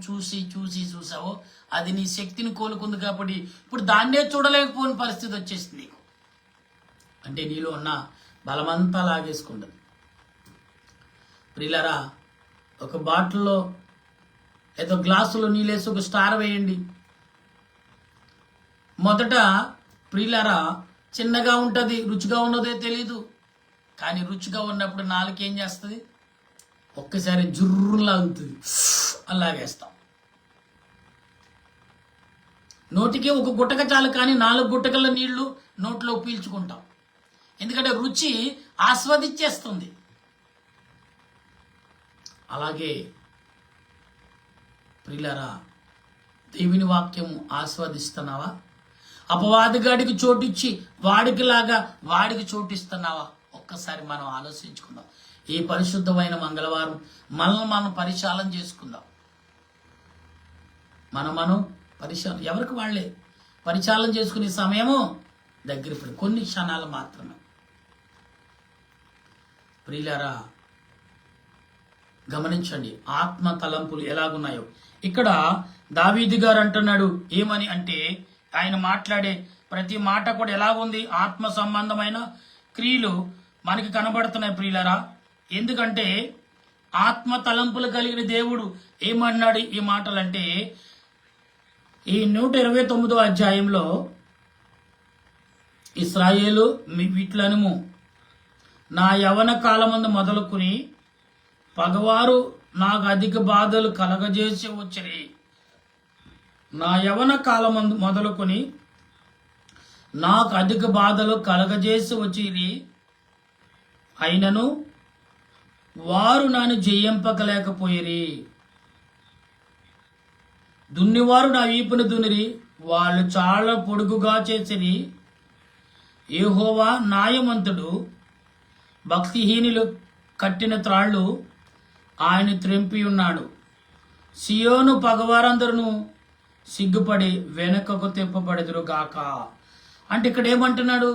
చూసావో అది నీ శక్తిని కోలుకుంది. కాబట్టి ఇప్పుడు దాన్నే చూడలేకపోయిన పరిస్థితి వచ్చేసింది నీకు. అంటే నీలో ఉన్న బలమంతా లాగేసుకుంటుంది. ప్రియులారా, ఒక బాటిల్లో ఏదో గ్లాసులో నీళ్ళేసి ఒక స్టార్ వేయండి. మొదట ప్రియులారా చిన్నగా ఉంటుంది, రుచిగా ఉన్నదే తెలీదు. కానీ రుచిగా ఉన్నప్పుడు నాలుకేం చేస్తుంది? ఒక్కసారి జుర్రులాగుతుంది, అలాగేస్తాం. నోటికి ఒక గుట్టక చాలు, కానీ 4 గుట్టకల నీళ్లు నోట్లో పీల్చుకుంటాం. ఎందుకంటే రుచి ఆస్వాదించేస్తుంది. అలాగే ప్రియులారా, దేవుని వాక్యం ఆస్వాదిస్తున్నావా? అపవాదిగాడికి చోటిచ్చి వాడికి చోటిస్తున్నావా? ఒక్కసారి మనం ఆలోచించుకుందాం. ఈ పరిశుద్ధమైన మంగళవారం మనల్ని మనం పరిశీలన చేసుకుందాం. మనం పరిశీలన, ఎవరికి వాళ్ళే పరిశీలన చేసుకునే సమయము దగ్గర పడి కొన్ని క్షణాలు మాత్రమే. ప్రియులారా, గమనించండి ఆత్మ తలంపులు ఎలాగున్నాయో. ఇక్కడ దావీదు గారు అంటున్నాడు ఏమని అంటే, ఆయన మాట్లాడే ప్రతి మాట కూడా ఎలా ఉంది? ఆత్మ సంబంధమైన క్రియలు మనకి కనబడుతున్నాయి ప్రియులరా. ఎందుకంటే ఆత్మ తలంపులు కలిగిన దేవుడు ఏమన్నాడు ఈ మాటలంటే, ఈ 129వ అధ్యాయంలో ఇశ్రాయేలు వీట్లనుము నా యవన కాలమందు మొదలుకుని పగవారు నాకు అధిక బాధలు కలగజేసి వచ్చిరి. నా యవన కాలమందు మొదలుకొని నాకు అధిక బాధలు కలగజేసి వచ్చిరి, అయినను వారు నన్ను జయింపకలేకపోయిరి. దున్నివారు నా వీపును దునిరి, వాళ్ళు చాలా పొడుగుగా చేసిరి. యెహోవా న్యాయవంతుడు, భక్తిహీనులు కట్టిన త్రాళ్ళు ఆయన త్రెంపి ఉన్నాడు. సియోను పగవారందరూ సిగ్గుపడి వెనకకు తెప్పబడదురు గాక. అంటే ఇక్కడ ఏమంటున్నాడు?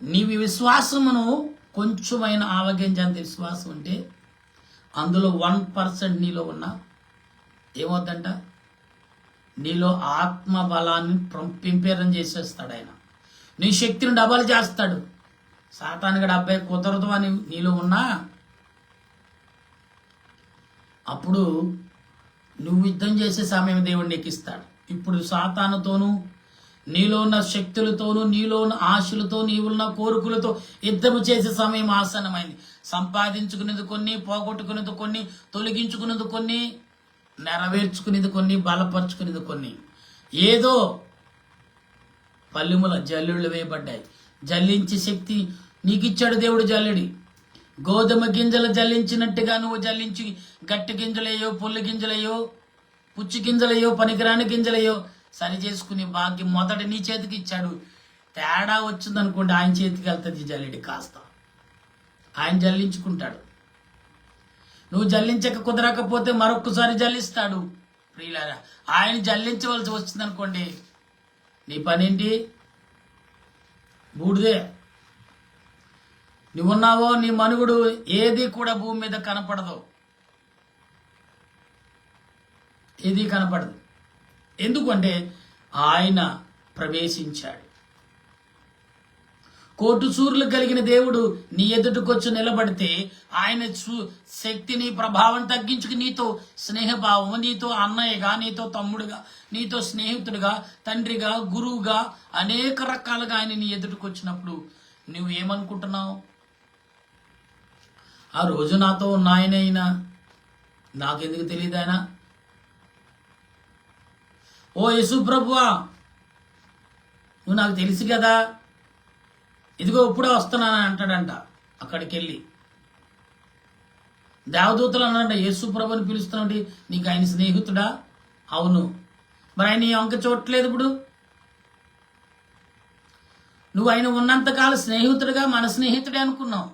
నీవి విశ్వాసమును కొంచెమైన ఆవగింజంత విశ్వాసం ఉంటే అందులో 1% నీలో ఉన్న ఏమవుద్దంట? నీలో ఆత్మ బలాన్ని పింపేరం చేసేస్తాడు ఆయన. నీ శక్తిని డబల్ చేస్తాడు. సాతానికి 70 కుదరదు అని నీలో ఉన్నా అప్పుడు నువ్వు యుద్ధం చేసే సమయం దేవుడిని ఎక్కిస్తాడు. ఇప్పుడు సాతానుతోనూ నీలో ఉన్న శక్తులతోనూ నీలో ఉన్న ఆశలతో నీవున్న కోరికలతో యుద్ధము చేసే సమయం ఆసన్నమైంది. సంపాదించుకునేది కొన్ని, పోగొట్టుకునేది కొన్ని, తొలగించుకునేది కొన్ని, నెరవేర్చుకునేది కొన్ని, బలపరుచుకునేది కొన్ని. ఏదో పల్లెముల జల్లుళ్ళు వేయబడ్డాయి. జల్లించే శక్తి నీకు ఇచ్చాడు దేవుడు. జల్లుడి గోధుమ గింజలు జల్లించినట్టుగా నువ్వు జల్లించి గట్టి గింజలయ్యో, పొల్లు గింజలయ్యో, పుచ్చి గింజలయ్యో, పనికిరాని గింజలయ్యో సరి చేసుకునే భాగ్యం మొదట నీ చేతికి ఇచ్చాడు. తేడా వచ్చిందనుకోండి ఆయన చేతికి వెళ్తుంది జల్లిడి. కాస్త ఆయన జల్లించుకుంటాడు. నువ్వు జల్లించక కుదరకపోతే మరొక్కసారి జల్లిస్తాడు. ప్రియులారా, ఆయన జల్లించవలసి వచ్చిందనుకోండి నీ పనేంటి? బూడిదే. నువ్వున్నావో నీ మనుగుడు ఏది కూడా భూమి మీద కనపడదు. ఏది కనపడదు. ఎందుకంటే ఆయన ప్రవేశించాడు. కోటు సూర్యులు కలిగిన దేవుడు నీ ఎదుటికొచ్చి నిలబడితే ఆయన శక్తిని ప్రభావం తగ్గించుకు నీతో స్నేహభావం, నీతో అన్నయ్యగా, నీతో తమ్ముడుగా, నీతో స్నేహితుడిగా, తండ్రిగా, గురువుగా అనేక రకాలుగా ఆయన నీ ఎదుటికొచ్చినప్పుడు నువ్వు ఏమనుకుంటున్నావు? ఆ రోజు నాతో ఉన్న ఆయనైనా నాకెందుకు తెలియదు ఆయన? ఓ యేసు ప్రభువా, నువ్వు నాకు తెలుసు కదా, ఇదిగో ఇప్పుడే వస్తున్నానని అంటాడంట. అక్కడికి వెళ్ళి దేవదూతలు అన్నాడంట, యేసు ప్రభుని పిలుస్తున్నాడు, నీకు ఆయన స్నేహితుడా? అవును. మరి ఆయన నీ వంక చూడట్లేదు. ఇప్పుడు నువ్వు ఆయన ఉన్నంతకాలం స్నేహితుడిగా మన స్నేహితుడే అనుకున్నావు.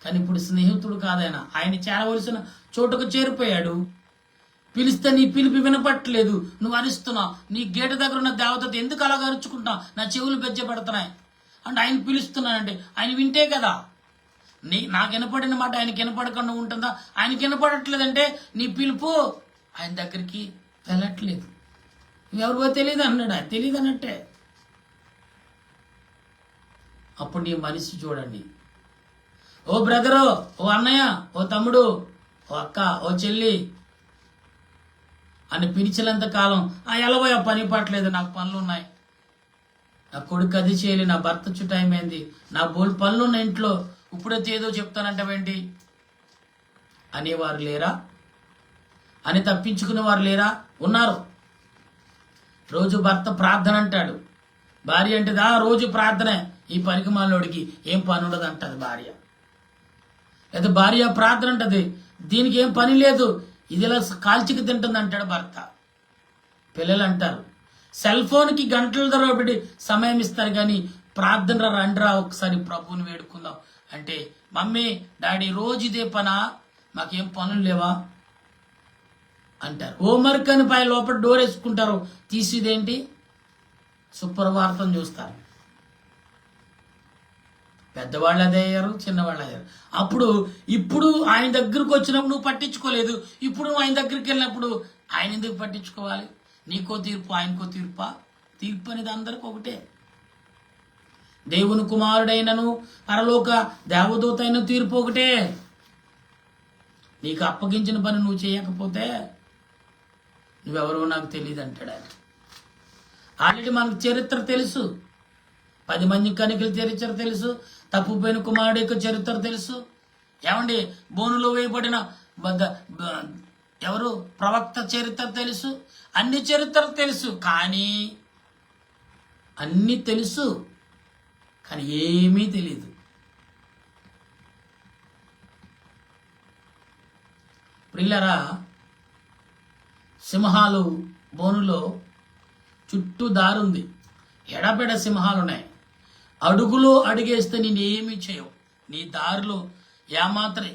కానీ ఇప్పుడు స్నేహితుడు కాదైనా. ఆయన చేరవలసిన చోటుకు చేరిపోయాడు. పిలిస్తే నీ పిలిపి వినపట్టలేదు, నువ్వు అరుస్తున్నావు. నీ గేటు దగ్గర ఉన్న దేవతతో ఎందుకు అలాగ అరుచుకుంటావు? నా చెవులు బెజ్జపడుతున్నాయి అంటే ఆయన పిలుస్తున్నానంటే ఆయన వింటే కదా. నాకు వినపడిన మాట ఆయనకి వినపడకుండా ఉంటుందా? ఆయనకి వినపడట్లేదంటే నీ పిలుపు ఆయన దగ్గరికి వెళ్ళట్లేదు. ఎవరికో తెలియదు అన్నాడు. ఆయన తెలియదు అన్నట్టే. అప్పుడు నీ మనిషి చూడండి. ఓ బ్రదరు, ఓ అన్నయ్య, ఓ తమ్ముడు, ఓ అక్క, ఓ చెల్లి అని పిలిచినంత కాలం ఎలవోయా పని పట్టలేదు, నాకు పనులు ఉన్నాయి, నా కొడుకు అది చేయాలి, నా భర్త టైం అయింది, నా పనులు ఉన్న ఇంట్లో, ఇప్పుడైతే ఏదో చెప్తానంటావేంటి అనేవారు లేరా? అని తప్పించుకునేవారు లేరా? ఉన్నారు. రోజు భర్త ప్రార్థన అంటాడు, భార్య అంటే రోజు ప్రార్థనే, ఈ పనికి మాలోడికి ఏం పని ఉండదు అంటది భార్య. లేదా భార్య ప్రార్థన అంటది, దీనికి ఏం పని లేదు, ఇది ఇలా కాల్చికి తింటుంది అంటాడు భర్త. పిల్లలు అంటారు, సెల్ ఫోన్కి గంటల తరబడి సమయం ఇస్తారు కానీ ప్రార్థన రండిరా ఒకసారి ప్రభువుని వేడుకుందాం అంటే, మమ్మీ డాడీ రోజు ఇదే పనా, మాకేం పనులు లేవా అంటారు. హోంవర్క్ అని పై లోపల డోర్ వేసుకుంటారు, తీసిదేంటి సుప్రభాతం చూస్తారు. పెద్దవాళ్ళు అదే అయ్యారు, చిన్నవాళ్ళు అయ్యారు. ఇప్పుడు ఆయన దగ్గరకు వచ్చినప్పుడు నువ్వు పట్టించుకోలేదు, ఇప్పుడు ఆయన దగ్గరికి వెళ్ళినప్పుడు ఆయన ఎందుకు పట్టించుకోవాలి? నీకో తీర్పు ఆయనకో తీర్పా? తీర్పు అనేది అందరికి ఒకటే. దేవుని కుమారుడైనను పరలోక దేవదూత అయిన తీర్పు ఒకటే. నీకు అప్పగించిన పని నువ్వు చేయకపోతే నువ్వెవరో నాకు తెలియదు అంటాడు ఆయన. ఆల్రెడీ మనకు చరిత్ర తెలుసు, 10 మంది కనికల చరిత్ర తెలుసు, తప్పుపోయిన కుమారుడు యొక్క చరిత్ర తెలుసు. ఏమండి, బోనులో వేయబడిన ఎవరు ప్రవక్త చరిత్ర తెలుసు, అన్ని చరిత్ర తెలుసు. కానీ అన్నీ తెలుసు, కానీ ఏమీ తెలీదు. ప్రియులారా, సింహాలు బోనులో చుట్టూ దారుంది, ఎడబెడ సింహాలు ఉన్నాయి. అడుగులో అడిగేస్తే నేనేమీ చేయవు. నీ దారిలో ఏమాత్రం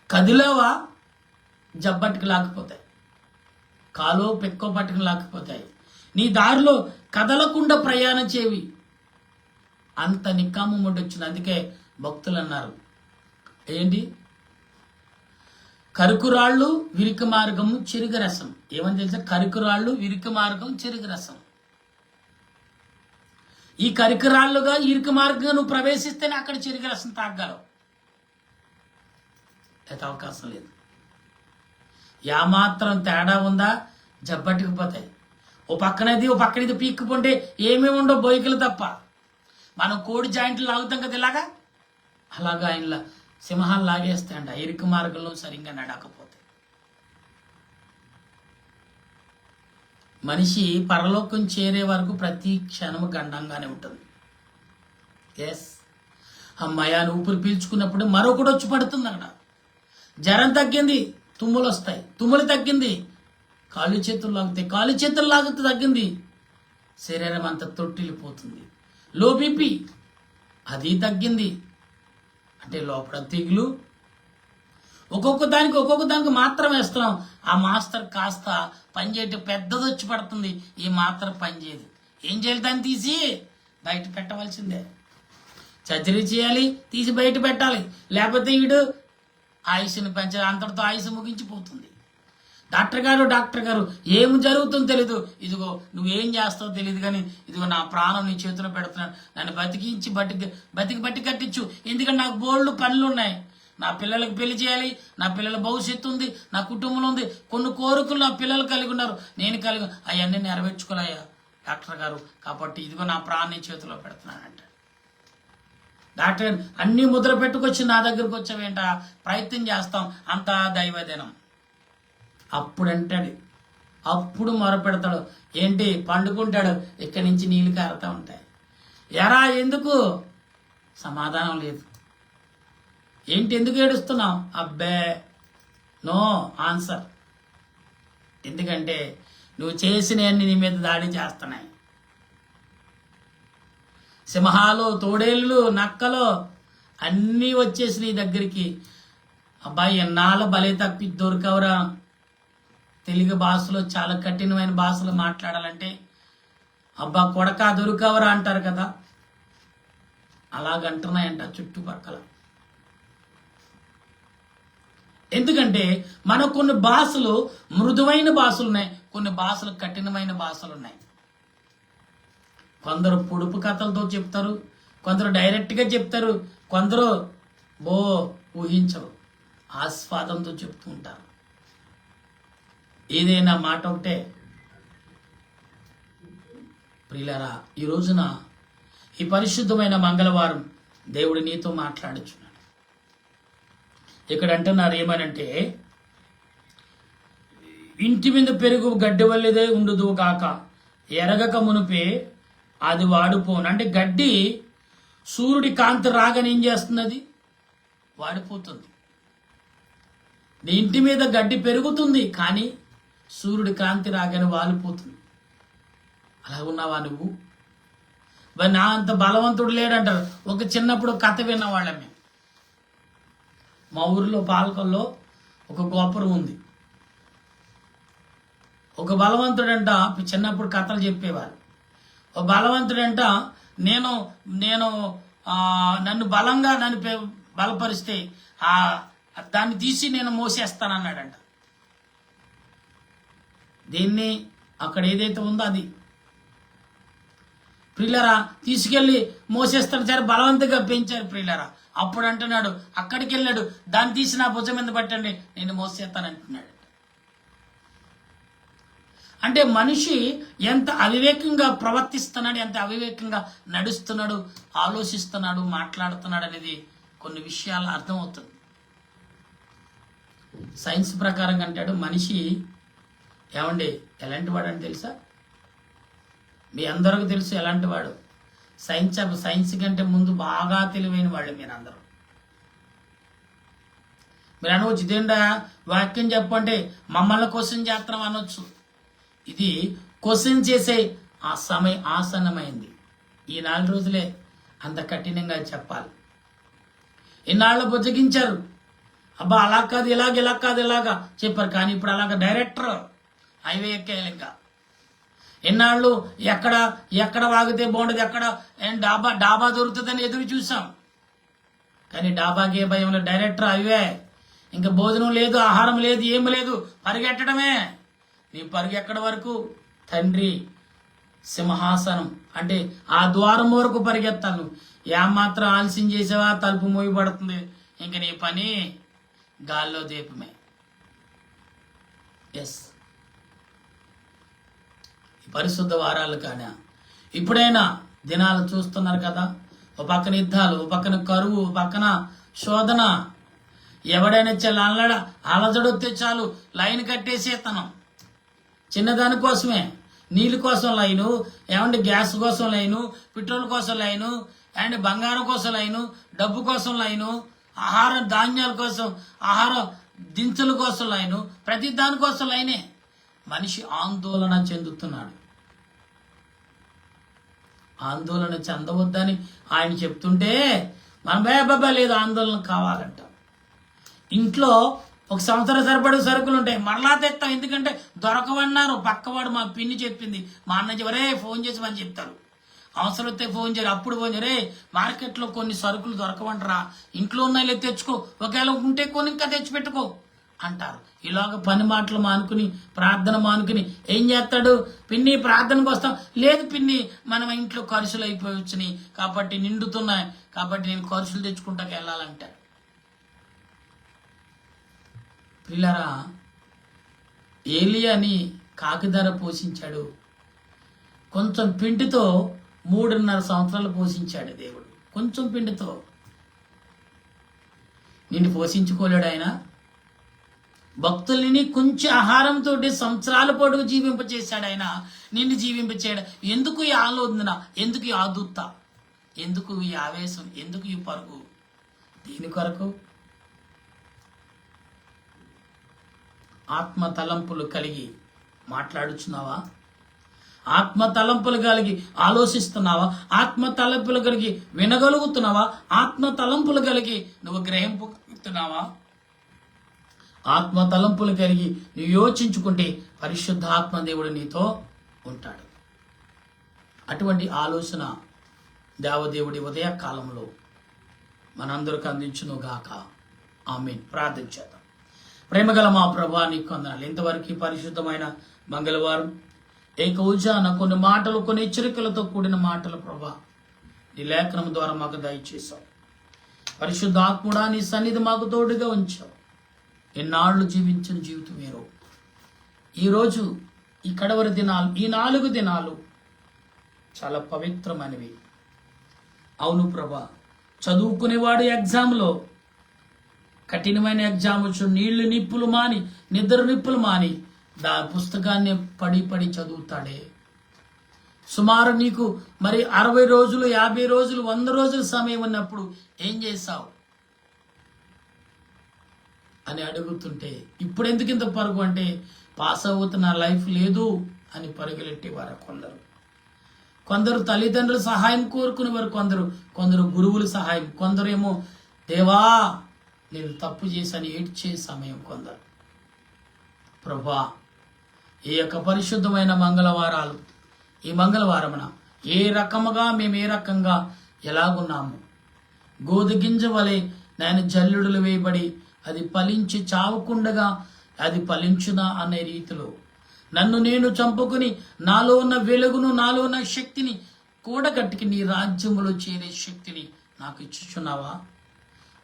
కదిలేవా జబ్బట్టుకు లాకపోతాయి, కాలో పెక్కో పట్టుకు లాకపోతాయి. నీ దారిలో కదలకుండా ప్రయాణం చేవి. అంత నిక్కాము వచ్చింది. అందుకే భక్తులు అన్నారు ఏంటి, కరుకురాళ్ళు విరికి మార్గము చిరుగు రసం. ఏమని తెలుసా? కరుకురాళ్ళు విరికి మార్గం చిరుగు రసం. ఈ కరికరాళ్ళుగా ఇరుకు మార్గంగా నువ్వు ప్రవేశిస్తేనే అక్కడ చిరుగు రసం తాగలవు, అయితే అవకాశం లేదు. ఏమాత్రం తేడా ఉందా జబ్బట్టుకుపోతాయి. ఓ పక్కనది ఓ పక్కనది పీక్కుకుంటే ఏమేమి ఉండవు, బొయ్యకలు తప్ప. మనం కోడి జాయింట్లు లాగుతాం కదా ఇలాగా, అలాగా ఆయనలా సింహాలు లాగేస్తాయండి ఆ ఇరుకు మార్గంలో సరిగ్గా నడకపోతే. మనిషి పరలోకం చేరే వరకు ప్రతి క్షణము గండంగానే ఉంటుంది. ఎస్, అమ్మాయి ఊపిరి పీల్చుకున్నప్పుడు మరొకటి వచ్చి పడుతుంది అక్కడ. జ్వరం తగ్గింది, తుమ్ములు వస్తాయి, తుమ్ములు తగ్గింది, కాళ్ళు చేతులు లాగుతాయి, కాళ్ళు చేతులు లాగుతూ తగ్గింది, శరీరం అంతా తొట్టిల్లిపోతుంది. లో బీపీ అది తగ్గింది. అంటే లోపల తెగులు. ఒక్కొక్క దానికి మాత్రం వేస్తున్నాం. ఆ మాస్టర్ కాస్త పనిచేయటం పెద్దది వచ్చి పడుతుంది, ఈ మాత్రం పనిచేయదు. ఏం చేయాలి? దాన్ని తీసి బయట పెట్టవలసిందే. సర్జరీ చేయాలి, తీసి బయట పెట్టాలి, లేకపోతే వీడు ఆయుష్ని పెంచాలి, అంతటితో ఆయుష్ ముగించిపోతుంది. డాక్టర్ గారు ఏం జరుగుతుందో తెలీదు, ఇదిగో నువ్వేం చేస్తావో తెలియదు, కానీ ఇదిగో నా ప్రాణం నీ చేతిలో పెడుతున్నాను, నన్ను బతికించి బట్టి కట్టించు, ఎందుకంటే నాకు బోల్డ్ పనులు ఉన్నాయి, నా పిల్లలకు పెళ్లి చేయాలి, నా పిల్లల భవిష్యత్తు ఉంది, నా కుటుంబంలో ఉంది, కొన్ని కోరికలు నా పిల్లలు కలిగి ఉన్నారు, నేను కలిగి అవన్నీ నెరవేర్చుకోలేయా డాక్టర్ గారు, కాబట్టి ఇదిగో నా ప్రాణాన్ని చేతిలో పెడుతున్నానంట. డాక్టర్ అన్ని ముద్ర పెట్టుకొచ్చి నా దగ్గరకు వచ్చావేంట, ప్రయత్నం చేస్తాం, అంతా దైవదినం. అప్పుడు అంటాడు, అప్పుడు మొరపెడతాడు. ఏంటి? పండుకుంటాడు, ఇక్కడి నుంచి నీళ్ళు కారుతూ ఉంటాయి. ఎరా ఎందుకు? సమాధానం లేదు. ఏంటి, ఎందుకు ఏడుస్తున్నావు? అబ్బే నో ఆన్సర్. ఎందుకంటే నువ్వు చేసినవన్నీ నీ మీద దాడి చేస్తున్నాయి. సింహాలు, తోడేళ్ళు, నక్కలు అన్నీ వచ్చేసి నీ దగ్గరికి. అబ్బాయి ఎన్నాళ్ళ బలే తప్పి దొరకవరా. తెలుగు భాషలో చాలా కఠినమైన భాషలు మాట్లాడాలంటే అబ్బా కొడక దొరకవరా అంటారు కదా, అలాగంటున్నాయంట చుట్టుపక్కల. ఎందుకంటే మనకు కొన్ని భాషలు మృదువైన భాషలు ఉన్నాయి, కొన్ని భాషలు కఠినమైన భాషలు ఉన్నాయి. కొందరు పొడుపు కథలతో చెప్తారు, కొందరు డైరెక్ట్గా చెప్తారు, కొందరు ఊహించరు, ఆస్వాదంతో చెప్తూ ఉంటారు. ఏదైనా మాట ఒకటే. ప్రియులారా, ఈ రోజున ఈ పరిశుద్ధమైన మంగళవారం దేవుడు నీతో మాట్లాడుచున్నాడు. ఇక్కడ అంటున్నారు ఏమనంటే, ఇంటి మీద పెరుగు గడ్డి వల్లిదే ఉండుదు కాక ఎరగక మునిపే అది వాడిపోను. అంటే గడ్డి సూర్యుడి కాంతి రాగానే ఏం చేస్తున్నది? వాడిపోతుంది. ఇంటి మీద గడ్డి పెరుగుతుంది, కానీ సూర్యుడి కాంతి రాగానే వాలిపోతుంది. అలా ఉన్నావా నువ్వు? నా అంత బలవంతుడు లేడంటారు. ఒక చిన్నప్పుడు కథ విన్నవాళ్ళం మేము. మా ఊరిలో పాలకొల్లో ఒక గోపురం ఉంది. ఒక బలవంతుడంట చిన్నప్పుడు కథలు చెప్పేవారు. ఒక బలవంతుడంట నన్ను బలంగా బలపరిస్తే దాన్ని తీసి నేను మోసేస్తానన్నాడంట. దీన్ని అక్కడ ఏదైతే ఉందో అది ప్రియులరా తీసుకెళ్లి మోసేస్తాడు, సరే బలవంతంగా పెంచారు ప్రియులరా. అప్పుడు అంటున్నాడు, అక్కడికి వెళ్ళాడు, దాన్ని తీసి నా భుజం మీద పట్టండి నేను మోసేస్తాను అంటున్నాడు. అంటే మనిషి ఎంత అవివేకంగా ప్రవర్తిస్తున్నాడు, ఎంత అవివేకంగా నడుస్తున్నాడు, ఆలోచిస్తున్నాడు, మాట్లాడుతున్నాడు అనేది కొన్ని విషయాలు అర్థమవుతుంది. సైన్స్ ప్రకారం అంటాడు మనిషి ఏమండి ఎలాంటి వాడు అని తెలుసా? మీ అందరికీ తెలుసు ఎలాంటి వాడు. సైన్స్ కంటే ముందు బాగా తెలివైన వాళ్ళు మీరందరూ. మీరు అనవచ్చు ఇదేంటా వాక్యం చెప్పంటే మమ్మల్ని క్వశ్చన్ చేస్తున్నాం అనొచ్చు. ఇది క్వశ్చన్ చేసే ఆ సమయం ఆసన్నమైంది. ఈ 4 రోజులే అంత కఠినంగా చెప్పాలి. ఇన్నాళ్ళు బుజ్జగించారు, అబ్బా అలా కాదు ఇలా కాదు ఇలాగా చెప్పారు. కానీ ఇప్పుడు అలాగా డైరెక్టర్ హైవే ఎక్కేయాలి. ఇంకా ఎన్నాళ్ళు ఎక్కడ వాగితే బాగుండదు, ఎక్కడ డాబా దొరుకుతుందని ఎదురు చూసాం. కానీ డాబాకే భయంలో డైరెక్టర్ హైవే. ఇంకా భోజనం లేదు, ఆహారం లేదు, ఏమి లేదు, పరిగెట్టడమే. నీ పరిగెక్కడి వరకు తండ్రి సింహాసనం అంటే ఆ ద్వారం వరకు పరిగెత్తాను. ఏమాత్రం ఆలస్యం చేసావా తలుపు మోయబడుతుంది, ఇంక నీ పని గాల్లో దీపమే. ఎస్, పరిశుద్ధ వారాలు కానీ ఇప్పుడైనా దినాలు చూస్తున్నారు కదా. ఒక పక్కన యుద్ధాలు, ఒక పక్కన కరువు, ఒక పక్కన శోధన. ఎవడైనా అలజడొత్తే చాలు లైన్ కట్టేసేతనం. చిన్నదాని కోసమే, నీళ్ళ కోసం లైను, ఏమంటే గ్యాస్ కోసం లైను, పెట్రోల్ కోసం లైను, అండ్ బంగారం కోసం లైను, డబ్బు కోసం లైను, ఆహార ధాన్యాల కోసం, ఆహార దినుసుల కోసం లైను, ప్రతి దాని కోసం లైనే. మనిషి ఆందోళన చెందుతున్నాడు. ఆందోళన చెందవద్దని ఆయన చెప్తుంటే మనం బాబా లేదు ఆందోళన కావాలంట. ఇంట్లో 1 సంవత్సరం సరిపడే సరుకులు ఉంటాయి, మరలా తెస్తాం ఎందుకంటే దొరకవన్నారు. పక్కవాడు మా పిన్ని చెప్పింది, మా అన్న చెప్పరే ఫోన్ చేసి అని చెప్తారు. అవసరం వస్తే ఫోన్ చేయరు, అప్పుడు ఫోన్ చేయరే మార్కెట్లో కొన్ని సరుకులు దొరకవంటరా, ఇంట్లో ఉన్నాయి తెచ్చుకో, ఒకవేళ ఉంటే కొన్ని ఇంకా తెచ్చిపెట్టుకో అంటారు. ఇలాగ పని మాటలు మానుకుని ప్రార్థన మానుకుని ఏం చేస్తాడు, పిన్ని ప్రార్థనకు వస్తాం, లేదు పిన్ని మనం ఇంట్లో ఖర్చులు అయిపోయి వచ్చినాయి కాబట్టి నిండుతున్నాయి కాబట్టి నేను ఖర్చులు తెచ్చుకుంటాకి వెళ్ళాలంటారు. పిల్లరా, ఏలియాని కాకిధర పోషించాడు. కొంచెం పిండితో 3.5 సంవత్సరాలు పోషించాడు దేవుడు. కొంచెం పిండితో నిన్ను పోషించుకోలేడు ఆయన. భక్తుల్ని కొంచెం ఆహారంతో సంవత్సరాల పొడుగు జీవింపచేశాడు ఆయన, నిన్ను జీవింపచేయడు. ఎందుకు ఈ ఆలోచన, ఎందుకు ఈ ఆదుర్త, ఎందుకు ఈ ఆవేశం, ఎందుకు ఈ పరుగు? దీని కొరకు ఆత్మ తలంపులు కలిగి మాట్లాడుచున్నావా? ఆత్మ తలంపులు కలిగి ఆలోచిస్తున్నావా? ఆత్మ తలంపులు కలిగి వినగలుగుతున్నావా? ఆత్మ తలంపులు కలిగి నువ్వు గ్రహింపుతున్నావా? ఆత్మ తలంపులు కలిగి నువ్వు యోచించుకుంటే పరిశుద్ధ ఆత్మ దేవుడు నీతో ఉంటాడు. అటువంటి ఆలోచన దేవదేవుడి ఉదయ కాలంలో మనందరికి అందించును గాక. ఆమేన్. ప్రార్థన చేద్దాం. ప్రేమగల మా ప్రభా నీకు వందనాలు. ఇంతవరకు పరిశుద్ధమైన మంగళవారం ఏక ఉజాన కొన్ని మాటలు, కొన్ని హెచ్చరికలతో కూడిన మాటలు ప్రభా నీ లేఖనం ద్వారా మాకు దయచేశావు. పరిశుద్ధ ఆత్ముడా నీ సన్నిధి మాకు తోడుగా ఉంచావు. ఎన్నాళ్ళు జీవించిన జీవితం వేరు. ఈరోజు ఈ కడవరి దినాలు, ఈ 4 దినాలు చాలా పవిత్రమైనవి. అవును ప్రభా, చదువుకునేవాడు ఎగ్జామ్లో కఠినమైన ఎగ్జామ్ వచ్చు, నీళ్లు నిప్పులు మాని, నిద్ర నిప్పులు మాని పుస్తకాన్ని పడి చదువుతాడే. సుమారు నీకు మరి 60 రోజులు, 50 రోజులు, 100 రోజులు సమయం ఉన్నప్పుడు ఏం చేశావు అని అడుగుతుంటే ఇప్పుడు ఎందుకు ఇంత పరుగు అంటే పాస్ అవుతున్న లైఫ్ లేదు అని పరుగులెట్టేవారు కొందరు తల్లిదండ్రుల సహాయం కోరుకునేవారు, కొందరు గురువుల సహాయం, కొందరేమో దేవా నేను తప్పు చేశాను ఏడ్చే సమయం కొందరు. ప్రభా, ఈ యొక్క పరిశుద్ధమైన మంగళవారాలు, ఈ మంగళవారమున మేము ఏ రకంగా ఎలాగున్నాము, గోధుగింజ వలె నేను జల్లుడులు వేయబడి అది ఫలించి చావకుండగా అది ఫలించునా అనే రీతిలో నన్ను నేను చంపుకుని నాలో ఉన్న వెలుగును, నాలో ఉన్న శక్తిని కూడగట్టుకి నీ రాజ్యములో చేరే శక్తిని నాకు ఇచ్చుచున్నావా?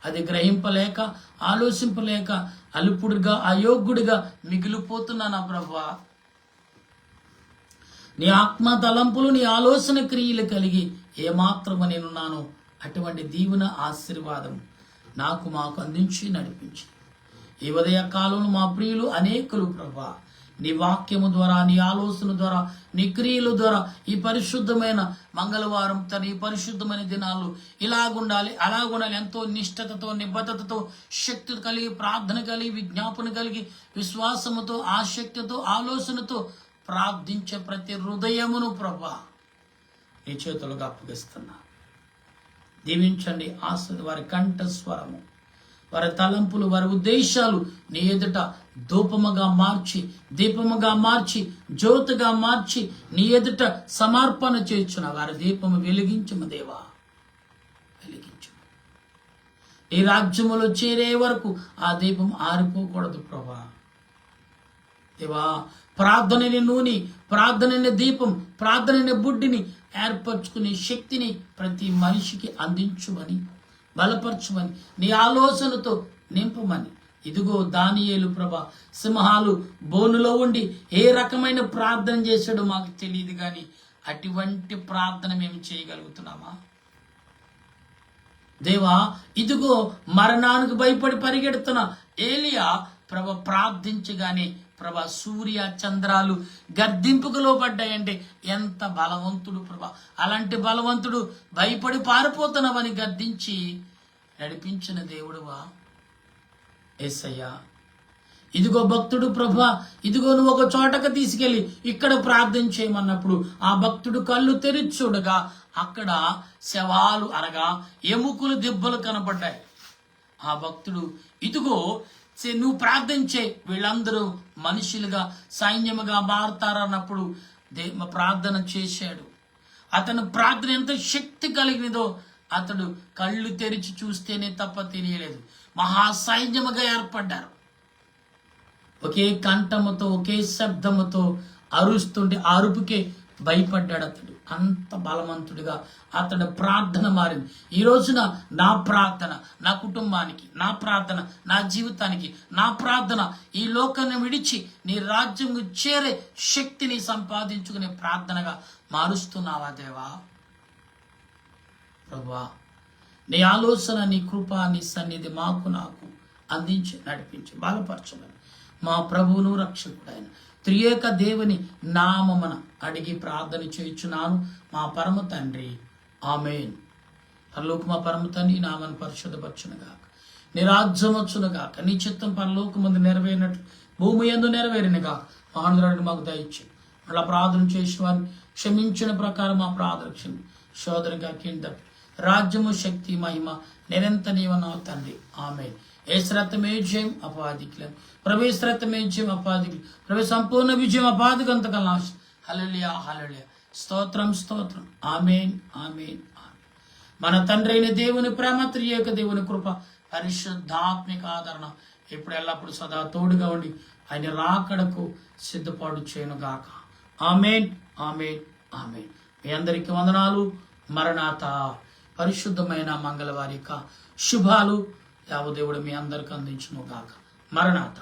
అది గ్రహింపలేక, ఆలోచింపలేక అల్పుడుగా, అయోగ్యుడిగా మిగిలిపోతున్నానా ప్రభువా? నీ ఆత్మ తలంపులు, నీ ఆలోచన క్రియలు కలిగి ఏమాత్రము నేనున్నానో అటువంటి దీవెన, ఆశీర్వాదం మాకు అందించి నడిపించి ఈ ఉదయ కాలంలో మా ప్రియులు అనేకులు ప్రభా నీ వాక్యము ద్వారా, నీ ఆలోచన ద్వారా, నీ క్రియల ద్వారా ఈ పరిశుద్ధమైన మంగళవారం ఈ పరిశుద్ధమైన దినాలు ఇలాగుండాలి, అలాగుండాలి, ఎంతో నిష్ఠతతో, నిబద్ధతతో, శక్తి కలిగి, ప్రార్థన కలిగి, విజ్ఞాపన కలిగి, విశ్వాసముతో, ఆసక్తితో, ఆలోచనతో ప్రార్థించే ప్రతి హృదయమును ప్రభా నీ చేతులుగా అప్పగిస్తున్నా. దీవించండి, వారి కంఠస్వరము, వారి తలంపులు, వారి ఉద్దేశాలు నీ ఎదుట ధూపముగా మార్చి, దీపముగా మార్చి, జ్యోతిగా మార్చి నీ ఎదుట సమర్పణ చేర్చున వారి దీపము వెలిగించుము దేవా, వెలిగించు. ఈ రాజ్యములో చేరే వరకు ఆ దీపం ఆరిపోకూడదు ప్రభా. దేవా, ప్రార్థనని నూనె, ప్రార్థనని దీపం, ప్రార్థనని బుడ్డిని ఏర్పరచుకునే శక్తిని ప్రతి మనిషికి అందించుమని, బలపరచుమని, నీ ఆలోచనతో నింపమని. ఇదిగో దానియేలు ప్రభా సింహాలు బోనులో ఉండి ఏ రకమైన ప్రార్థన చేశాడో మాకు తెలియదు, కానీ అటువంటి ప్రార్థన మేము చేయగలుగుతున్నామా? దేవా, ఇదిగో మరణానికి భయపడి పరిగెడుతున్న ఏలియా ప్రభ ప్రార్థించగానే ప్రభా సూర్య చంద్రాలు గర్దింపుకు లోబడ్డాయంటే ఎంత బలవంతుడు ప్రభా. అలాంటి బలవంతుడు భయపడి పారిపోతున్నావని గద్దించి నడిపించిన దేవుడువా యేసయ్యా. ఇదిగో భక్తుడు ప్రభా, ఇదిగో నువ్వు ఒక చోటకు తీసుకెళ్లి ఇక్కడ ప్రార్థన చేయమన్నప్పుడు ఆ భక్తుడు కళ్ళు తెరిచి చూడగా అక్కడ శవాలు అనగా ఎముకలు దెబ్బలు కనపడ్డాయి. ఆ భక్తుడు ఇదిగో నువ్వు ప్రార్థించే వీళ్ళందరూ మనుషులుగా, సైన్యముగా మారుతారన్నప్పుడు ప్రార్థన చేశాడు. అతను ప్రార్థన ఎంత శక్తి కలిగినదో అతడు కళ్ళు తెరిచి చూస్తేనే తప్ప తెలియలేదు. మహాసైన్యముగా ఏర్పడ్డారు. ఒకే కంఠముతో, ఒకే శబ్దముతో అరుస్తుంటే అరుపుకే భయపడ్డాడు అతడు. అంత బలవంతుడిగా అతడు ప్రార్థన మారింది. ఈ రోజున నా ప్రార్థన నా కుటుంబానికి, నా ప్రార్థన నా జీవితానికి, నా ప్రార్థన ఈ లోకాన్ని విడిచి నీ రాజ్యం చేరే శక్తిని సంపాదించుకునే ప్రార్థనగా మారుస్తున్నావా దేవా? ప్రభువా, నీ ఆలోచన, నీ కృప, నీ సన్నిధి నాకు అందించి నడిపించి బలపరచమని మా ప్రభువును రక్షకుడైన త్రియేక దేవుని నామమున అడిగి ప్రార్థన చేయుచున్నాను మా పరమ తండ్రి, ఆమేన్. పరలోక మా పరమ తండ్రి, నామను పరిశుద్ధపరచునుగాక, నీ రాజ్యం వచ్చునుగాక, నీ చిత్తం పరలోకమందు నెరవేరినట్లు భూమి యందు నెరవేరినగా మహానురాడిని మాకు దయచి అలా ప్రార్థన చేసిన వారిని క్షమించిన ప్రకారం మా ప్రార్థన క్షమి సోదరుగా కింద రాజ్యము, శక్తి, మహిమ నిరంతర నీవనావు తండ్రి, ఆమేన్. ఏశ్రతమే జయం అపాధికులం, ప్రవేశ్రతమే జయం అపాధికులు, ప్రవే సంపూర్ణ విజయం అపాధికి అంతకల్లా. హల్లెలూయా, హల్లెలూయా, స్తోత్రం, స్తోత్రం. ఆమేన్, ఆమేన్, ఆమేన్. మన తండ్రి అయిన దేవుని ప్రేమ, త్రియేక దేవుని కృప, పరిశుద్ధాత్మిక ఆదరణ ఇప్పుడు ఎల్లప్పుడు సదా తోడుగా ఉండి ఆయన రాకడకు సిద్ధపాటు చేయనుగాక. ఆమేన్, ఆమేన్, ఆమేన్. మీ అందరికీ వందనాలు. మరణాత పరిశుద్ధమైన మంగళవారిక శుభాలు యావదేవుడు మీ అందరికి అందించును గాక. మరణాత.